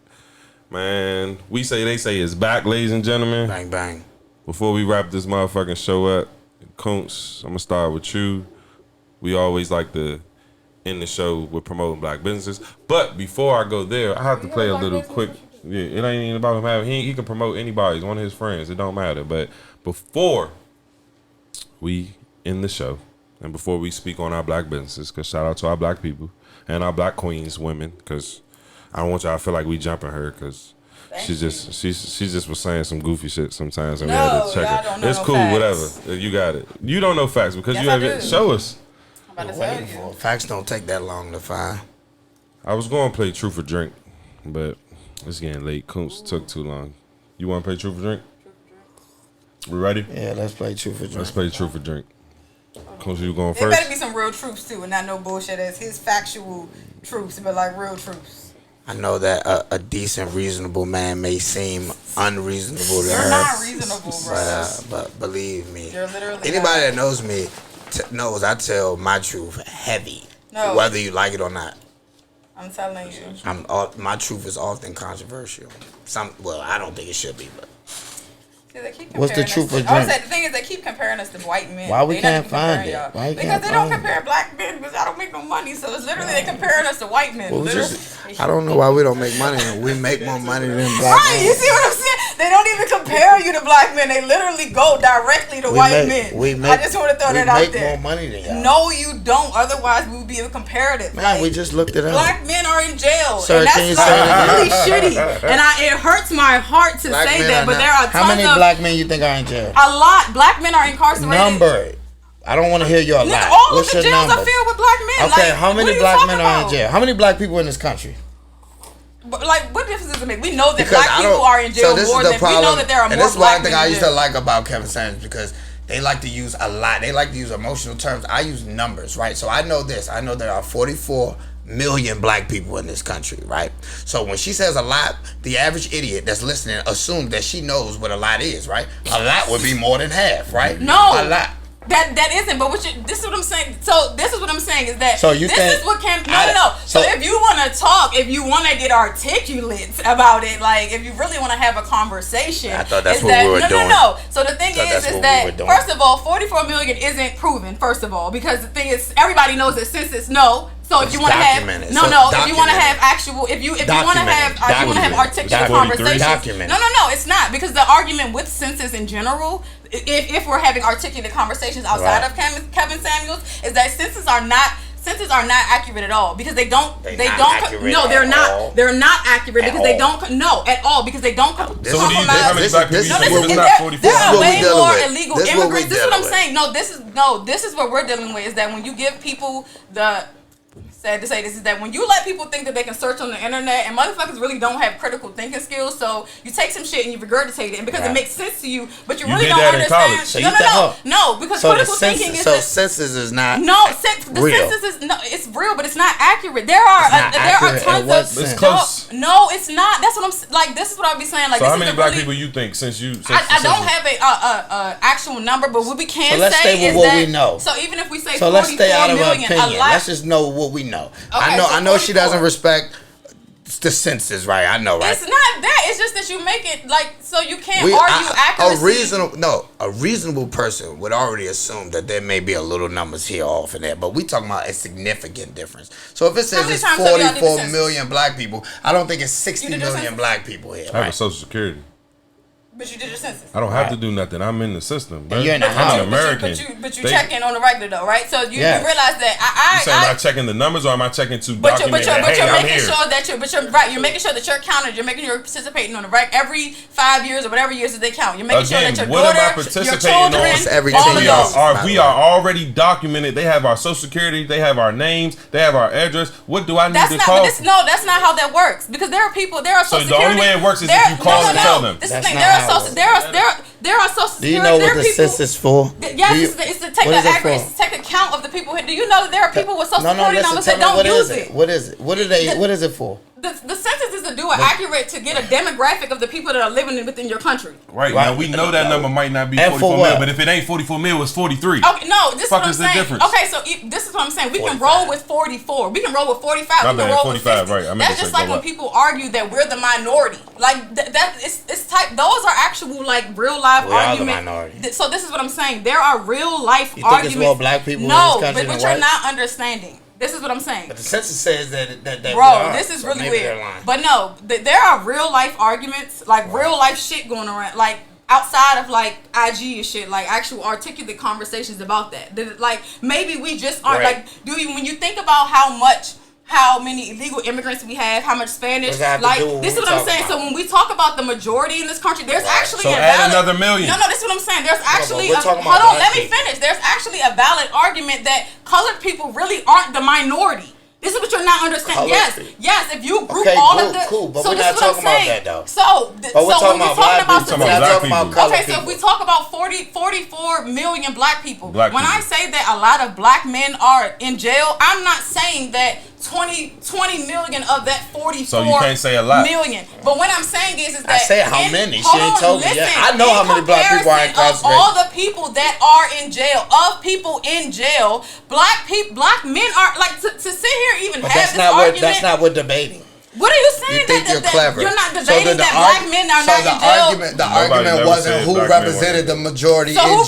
Man, we say they say is back, ladies and gentlemen. Bang bang. Before we wrap this motherfucking show up, Kuntz, I'm gonna start with you. We always like to end the show with promoting black businesses. But before I go there, I have to play a little quick. Yeah, it ain't even about him having. He can promote anybody. He's one of his friends. It don't matter. But before we end the show, and before we speak on our black businesses, because shout out to our black people and our black queens, women, because I don't want y'all to feel like we jumping her, because she just was saying some goofy shit sometimes, and we had to check y'all her. don't know It's no cool, facts. whatever. You got it. You don't know facts because Yes, you I haven't. do. Show us. I'm about to tell Waiting you. for it. Facts don't take that long to find. I was going to play Truth or Drink, but it's getting late. Kuntz took too long. You want to play Truth or Drink? We ready? Yeah, let's play Truth or Drink. Let's play Truth or Drink. Kuntz, you going It first? better be some real truths too, and not no bullshit as his factual truths, but like real truths. I know that a decent, reasonable man may seem unreasonable to You're her. not reasonable, bro. But believe me, You're literally anybody not. that knows me knows I tell my truth heavy, No. whether you like it or not. I'm telling you. My truth is often controversial. Well, I don't think it should be, but See, they keep What's the comparing truth us or to- drink? the thing is, they keep comparing us to white men. Why we They can't not find comparing it? y'all. Why you because can't they don't find compare black men because I don't make no money. So it's literally they comparing us to white men. well, Literally. I don't know why we don't make money. We make more money than black Right, you men. see what I'm saying? They don't even compare you to black men. They literally go directly to white men. I just want to throw that out We make there. more money than y'all. No, you don't. Otherwise, we would be a comparative. Man, Like, we just looked it up. black men are in jail, Sir, and that's can you like say it really again? shitty. And it hurts my heart to Black say men that, are but not- there are How tons many of black men you think are in jail? a lot. Black men are incarcerated. Number it. I don't want to hear your Nigga, lie. all What's of the your jails number? are filled with black men. Okay, Like, how many what you black talking men are in about? jail? How many black people in this country? But, like, what difference does it make? We know that Because black I people don't- are in jail this is more the than we know that there are and more this is what I black think men I in used to jail. like about Kevin Samuels, because they like to use a lot. They like to use emotional terms. I use numbers, right? So I know this. I know there are 44 million black people in this country, right? So when she says a lot, the average idiot that's listening assumes that she knows what a lot is, right? A lot would be more than half, right? No. A lot. That isn't, but this is what I'm saying. So this is what I'm saying is that So you this think- is what no. So if you want to talk, if you want to get articulate about it, like if you really want to have a conversation, I thought that's is what that, we were doing. No. So the thing Thought that's is what we that were doing. first of all, 44 million isn't proven. First of all, because the thing is, everybody knows that census no. So if you want to have documented. if you So want to documented. have actual, if you want to have Documented. articulate 43. conversations, Documented. no, it's not, because the argument with census in general, if we're having articulate conversations outside Right. of Kevin Samuels, is that census are not accurate at all, because they're not accurate At because they all. don't at all because they don't So what do you think? How many This- black people this- you no, think this if is- it's not 44? there are what we way dealing more with. illegal This is what we immigrants. This is what I'm dealing saying. This is what we're dealing with, is that when you give people the sad to say this, is that when you let people think that they can search on the internet, and motherfuckers really don't have critical thinking skills, so you take some shit and you regurgitate it, and because it makes sense to you, but you really did don't that in understand. college. So No, you think- no, because So the critical thinking census, is so the, census is not no, the real. census is no, it's real, but it's not accurate. There are not accurate in tons what of sense? It's close. No, it's not. That's what I'm like. This is what I'll be saying. Like, So this how is many a black really, people you think since you? I don't have a actual number, but what we can So let's say stay with is what that we know. So even if we say So let's stay out of her 44 million, opinion. a lot. Let's just know what we know. Okay, I know so she doesn't 44. respect the census, right? I know, right? It's not that. It's just that you make it like so you can't argue accuracy. A reasonable person would already assume that there may be a little numbers here off and there, but we talking about a significant difference. So if it says it's 44 million black people, I don't think it's 60 million black people here. I have a Social Security. But you did your census. I don't have to do nothing. I'm in the system. Bro. You're in the I'm an American. But you check in on the regular though, right? So you realize that am I checking the numbers or am I checking to document that, hey, I'm here? You're making sure that you're counted. You're making sure you're participating on the right every 5 years or whatever years that they count. You're making sure that your what daughter, am I participating your children, on? Every all 10 of years. those. We are already documented. They have our Social Security. They have our names. They have our address. What do I need to call? No, that's not how that works. Because there are people. There are Social Security. So the only way it works is if you call and tell them. This is the thing. There are Social Security. Do you know what the census for? Yes, it's to take a count of the people. Do you know that there are people with Social Security numbers that don't use it? What is it? What is it for? The census is to do an accurate to get a demographic of the people that are living within your country. Right. Now we know that number might not be 44 mil, but if it ain't 44 mil, it's 43. Okay, no, this is what I'm saying. Difference? Okay, so this is what I'm saying. We can roll with 44. We can roll with 45. We can roll with 50. Right. That's just like when people argue that we're the minority. Like those are actual like real life arguments. So this is what I'm saying. There are real life arguments. You think it's more black people in this country but you're not understanding. This is what I'm saying. But the census says that bro, this is really weird. But no, there are real life arguments, like real life shit going around, like outside of like IG and shit, like actual articulate conversations about that. Like maybe we just aren't like. When you think about how many illegal immigrants we have, how much Spanish, like this is what I'm saying. So when we talk about the majority in this country, there's actually add another million. No, this is what I'm saying. There's actually hold on, let me finish. There's actually a valid argument that colored people really aren't the minority. This is what you're not understanding. Yes. If you group all of the, but so we're this not is what I'm talking about saying. that though. So when we're talking about black people. Okay, so if we talk about 44 million black people, when I say that a lot of black men are in jail, I'm not saying that 20 million of that 44 so you can't say a lot. million. But what I'm saying is that I said how many. She ain't told me yet. I know how many black people are incarcerated. Of all the people that are in jail, black men are like to sit here even but have this argument. That's not what debating. What are you saying? You think you're clever. You're not debating that black men are not in jail. The argument wasn't who represented the majority in jail.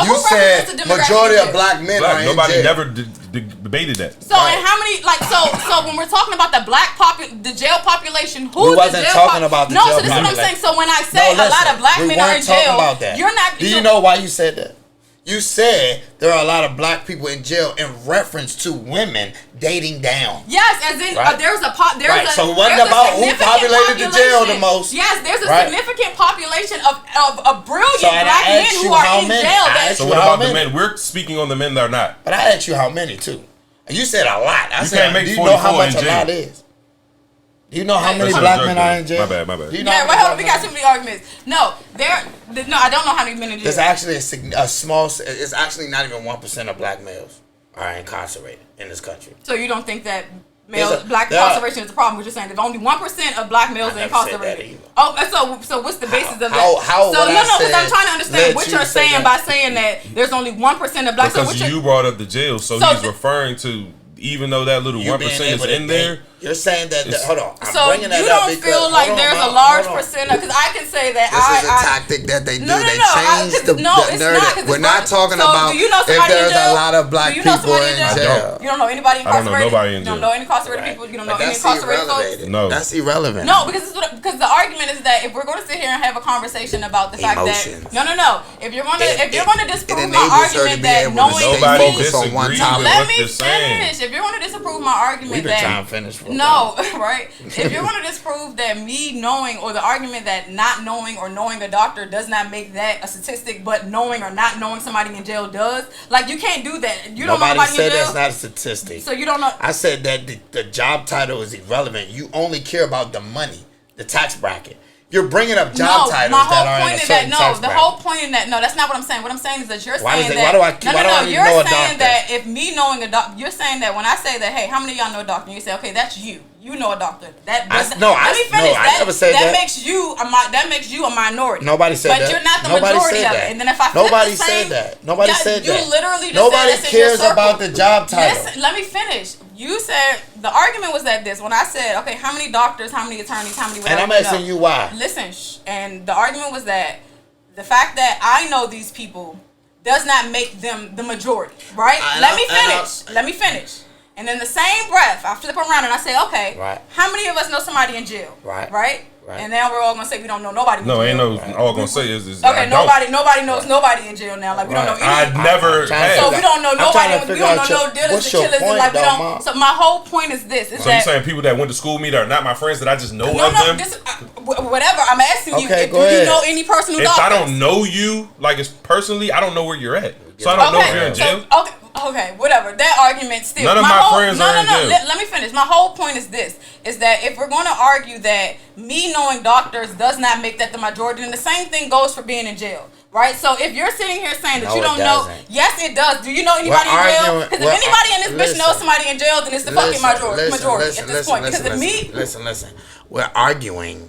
You said majority of black men are in jail. Nobody never debated that. So and how many so when we're talking about the the jail population, who's the jail talking about the jail population? No, so this is what I'm saying. So when I say a lot of black men are in jail, you're not. Do you know why you said that? You said there are a lot of black people in jail in reference to women dating down. Yes, as in So it wasn't about who populated the jail the most. Yes, there's a significant population of brilliant black men who are in jail. So what about the men? We're speaking on the men that are not. But I asked you how many too. And you said a lot. I said, can't make do you know how 44 much in a lot jail. is? Do you know how many black men are in jail? My bad. Do you know we got too many arguments. No, I don't know how many men in jail. There's actually a small. It's actually not even 1% of black males are incarcerated in this country. So you don't think that black incarceration is a problem? We're just saying that only 1% of black males are incarcerated. Oh, so what's the basis of that? Because I'm trying to understand what you're saying by saying that there's only 1% of black. Because you brought up the jail, so he's referring to. Even though that little 1% is in there, you're saying that. Hold on, so you don't feel like there's a large percent because I can say that this is a tactic that they do. They change the narrative. We're not talking about if there's a lot of black people in jail. You don't know anybody incarcerated. I don't know nobody in jail. You don't know any incarcerated people. You don't know any incarcerated folks. No, that's irrelevant. No, because the argument is that if we're going to sit here and have a conversation about the fact that no, if you're going to disprove my argument that knowing nobody disagrees with let me finish. If you're going to disprove my argument that right? If you're going to disprove that me knowing or the argument that not knowing or knowing a doctor does not make that a statistic, but knowing or not knowing somebody in jail does, like you can't do that. You don't know nobody in jail. Nobody said that's not a statistic. So you don't know. I said that the job title is irrelevant. You only care about the money, the tax bracket. You're bringing up job titles that are in a certain tax bracket. The whole point in that, that's not what I'm saying. What I'm saying is that you're saying that. You're saying that if me knowing a doctor, you're saying that when I say that, hey, how many of y'all know a doctor? And you say, okay, that's you. You know a doctor. Let me finish. I never said that. That makes you a minority. Nobody said that. But you're not the majority of it. And then if I nobody said that. Nobody said that. You literally just nobody cares about the job title. Listen, let me finish. You said the argument was that this. When I said, okay, how many doctors, how many attorneys, how many whatever. And I'm asking you why. Listen, and the argument was that the fact that I know these people does not make them the majority, right? Let me finish. And in the same breath, I flip around and I say, okay, right. How many of us know somebody in jail? Right. And now we're all gonna say we don't know nobody in jail. No, ain't no. All gonna say is okay. Nobody knows nobody in jail now. Like we don't know. I never. So we don't know nobody. We don't know no dealers, the killers, and like we don't. So my whole point is this: so you saying people that went to school with me that are not my friends that I just know of them? This, whatever. I'm asking you. Okay, Do you know any person who? If I don't know you, like it's personally, I don't know where you're at. So I don't know if you're in jail. Okay, whatever. That argument still. None of my friends are in jail. Let me finish. My whole point is this: is that if we're going to argue that me knowing doctors does not make that the majority, then the same thing goes for being in jail, right? So if you're sitting here saying that you don't know, yes, it does. Do you know anybody in jail? Because if anybody in this bitch knows somebody in jail, then it's the fucking majority at this point. Because if me, listen, we're arguing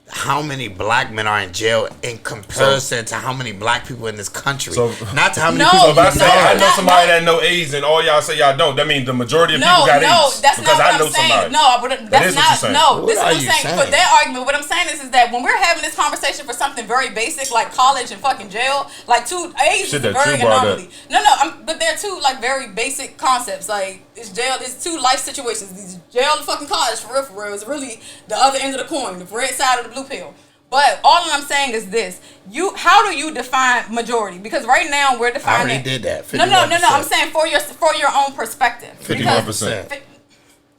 how many black men are in jail in comparison to how many black people in this country. So, not to how many people. If I say I know somebody that know AIDS and all y'all say y'all don't, that means the majority of people got AIDS. No, that's not what I'm saying. Somebody. That's not. No, this is what I'm saying. For that argument, what I'm saying is that when we're having this conversation for something very basic like college and fucking jail, like AIDS is a very anomaly. But they're two like very basic concepts. Like it's jail, it's two life situations. These jail and fucking college for real. It's really the other end of the coin, the red side of the blue pill. But all I'm saying is this: how do you define majority? Because right now we're defining. I already did that. 51%. No. I'm saying for your own perspective. 51%.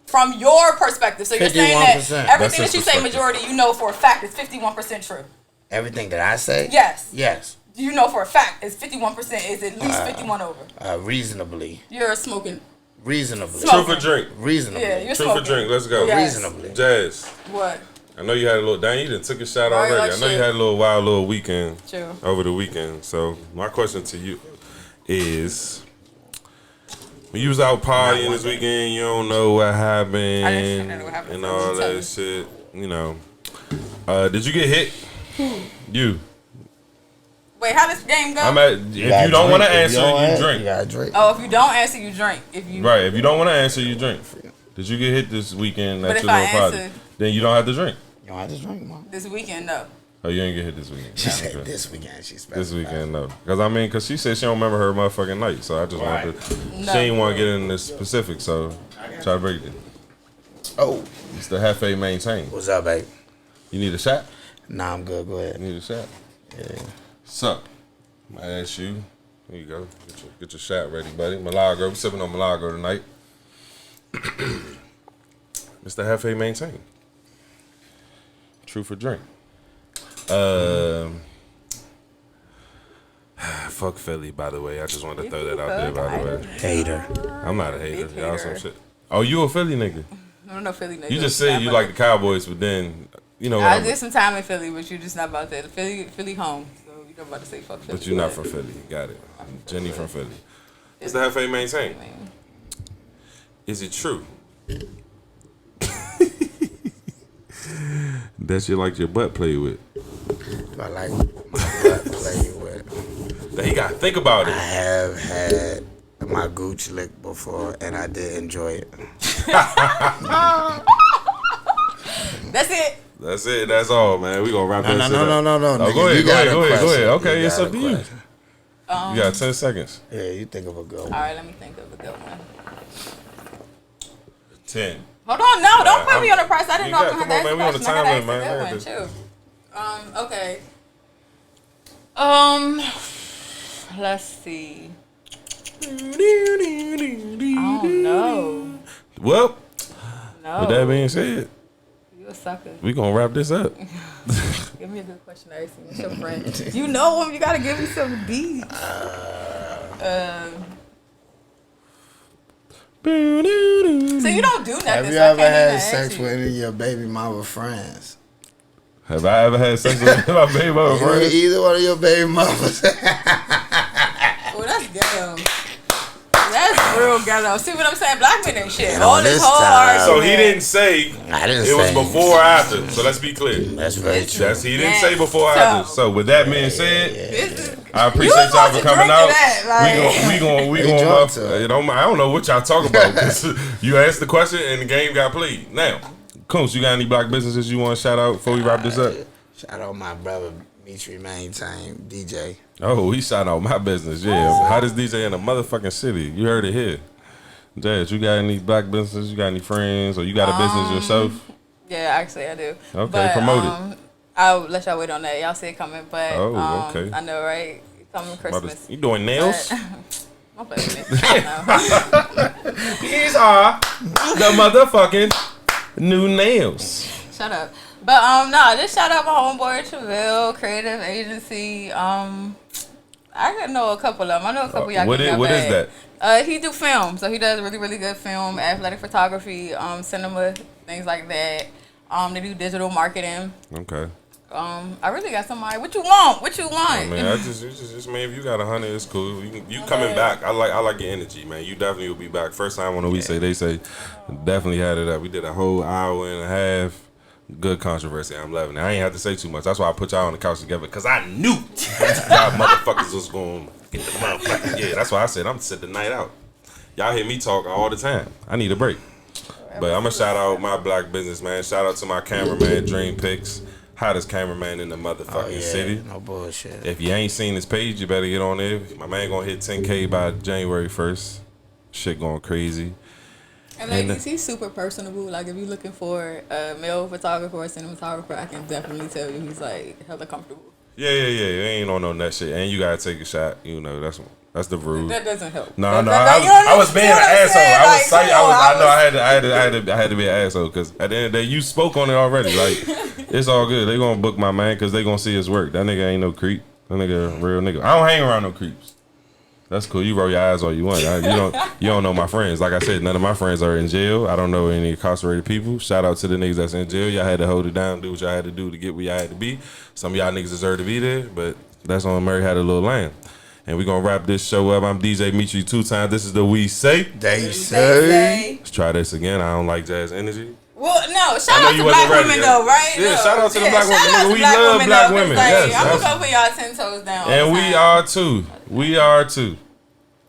From your perspective, so you're saying that everything that you say majority, you know for a fact is 51% true. Everything that I say. Yes. You know for a fact it's 51%. Is at least 51 over. Reasonably. You're smoking. Reasonably. True for drink. Reasonably. Yeah, you're True smoking. for drink. Let's go. Yes. Reasonably. Jazz. What? I know you had a little. Dang, you done took a shot already. Like I know you had a little wild little weekend. True. Over the weekend. So my question to you is, when you was out partying this weekend, you don't know what happened, and all that shit. You know, did you get hit? You. Wait, how does the game go? If you don't want to answer, you drink. You gotta drink. Oh, if you don't answer, you drink. If you don't want to answer, you drink. Did you get hit this weekend at your little party? Then you don't have to drink. You don't have to drink, Mom. This weekend, no. Oh, you ain't get hit this weekend. She said this weekend. This weekend, no. Because she said she don't remember her motherfucking night. So I just wanted to. No. She ain't want to get into the specifics. So try to break it. Oh, it's the Hefe Maintain. What's up, babe? You need a shot? Nah, I'm good. Go ahead. You need a shot? Yeah. So I ask you. Here you go. Get your shot ready, buddy. Milagro. We sipping on Milagro tonight. Mr. Hefe Maintain. True for drink. Fuck Philly, by the way. I just wanted to throw that out there, by the way. Hater. I'm not a hater. Y'all some shit. Oh, you a Philly nigga? No Philly nigga. You just said you like the Cowboys, but then, you know. I did some time in Philly, but you're just not about that. Philly home. So you're not about to say fuck Philly. But you're not from Philly. Got it. Jenny from Philly. It's the Hefe Maintain. Is it true that you like your butt played with? Do I like my butt played with? That he got to think about it. I have had my gooch licked before, and I did enjoy it. That's it. That's it. That's all, man. We gonna wrap this up. No. Oh, go ahead. Okay, it's up to you. You got 10 seconds. Yeah, you think of a good one. All right, let me think of a good one. 10. Hold on, no, don't put me on the price. I didn't know I was gonna have man, we on the time limit, man. Okay. Let's see. I don't know. Well, no. With that being said, you a sucker. We gonna wrap this up. Give me a good question to ask me. What's your friend? You know him. You gotta give me some beats. So you don't do nothing. Have you ever had sex with any of your baby mama friends? Have I ever had sex with my baby mama friends? Either one of your baby mamas. Well, that's ghetto. That's real ghetto. See what I'm saying? Black men ain't shit. And All on this this whole time- argument. So he didn't say I didn't it was say before or after. So let's be clear. That's very true. He didn't say before or after. So with that being said, This is- I appreciate y'all for coming out. We drunk going to it. I don't know what y'all talking about because you asked the question and the game got played. Now, Coons, you got any black businesses you want to shout out before we wrap this up? Shout out my brother Mitri Maintain, DJ. Oh, he shout out my business. Yeah, hottest DJ in the motherfucking city. You heard it here. Jazz, you got any black businesses? You got any friends, or you got a business yourself? Yeah, actually I do. Okay, But, promote it. I'll let y'all wait on that. Y'all see it coming, but Okay. I know, right? Coming Christmas. You doing nails? My business. I don't know. These are the motherfucking new nails. Shut up. But no, just shout out my homeboy Chevelle Creative Agency. I know a couple of them. I know a couple y'all. What is that? He do film, so he does really, really good film, athletic photography, cinema, things like that. They do digital marketing. Okay. I really got somebody. What you want? What you want? I mean, man, if you got 100, it's cool. You coming back. I like your energy, man. You definitely will be back. First time on the We Say They Say, definitely had it up. We did a whole hour and a half. Good controversy. I'm loving it. I ain't have to say too much. That's why I put y'all on the couch together because I knew y'all motherfuckers was going to get the motherfuckers. Yeah, that's why I said I'm going to sit the night out. Y'all hear me talk all the time. I need a break. But I'm going to shout out my black business, man. Shout out to my cameraman, Dream Pics. Hottest cameraman in the motherfucking city. No bullshit. If you ain't seen his page, you better get on there. My man going to hit 10K by January 1st. Shit going crazy. And like, he's super personable. Like, if you're looking for a male photographer or cinematographer, I can definitely tell you he's like hella comfortable. Yeah. You ain't on no nut shit. And you gotta take a shot. You know, that's the rule. That doesn't help. No. I was being an asshole. I I had to be an asshole because at the end of the day, you spoke on it already. Like, it's all good. They gonna book my man because they gonna see his work. That nigga ain't no creep. That nigga a real nigga. I don't hang around no creeps. That's cool. You roll your eyes all you want. You don't know my friends. Like I said, none of my friends are in jail. I don't know any incarcerated people. Shout out to the niggas that's in jail. Y'all had to hold it down, do what y'all had to do to get where y'all had to be. Some of y'all niggas deserve to be there, but that's on Murray Had a Little Lamb. And we gonna wrap this show up. I'm DJ Mitri 2 times. This is the We Say. They say. Let's try this again. I don't like jazz energy. Well, no, shout out to black women though, right? Yeah, no. shout out to the black women. Shout out to We love black women. Like, Yes, I'm gonna put y'all 10 toes down. And we are too. We are too.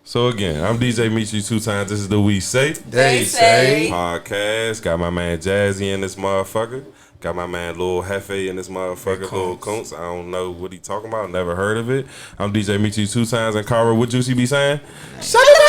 So again, I'm DJ Mitri 2 times. This is the We Say They say. podcast. Got my man Jazzy in this motherfucker. Got my man Lil Hefe in this motherfucker. Lil Coons. I don't know what he talking about. Never heard of it. I'm DJ Mitri 2 times. And Cara, what Juicy be saying? Shut it up.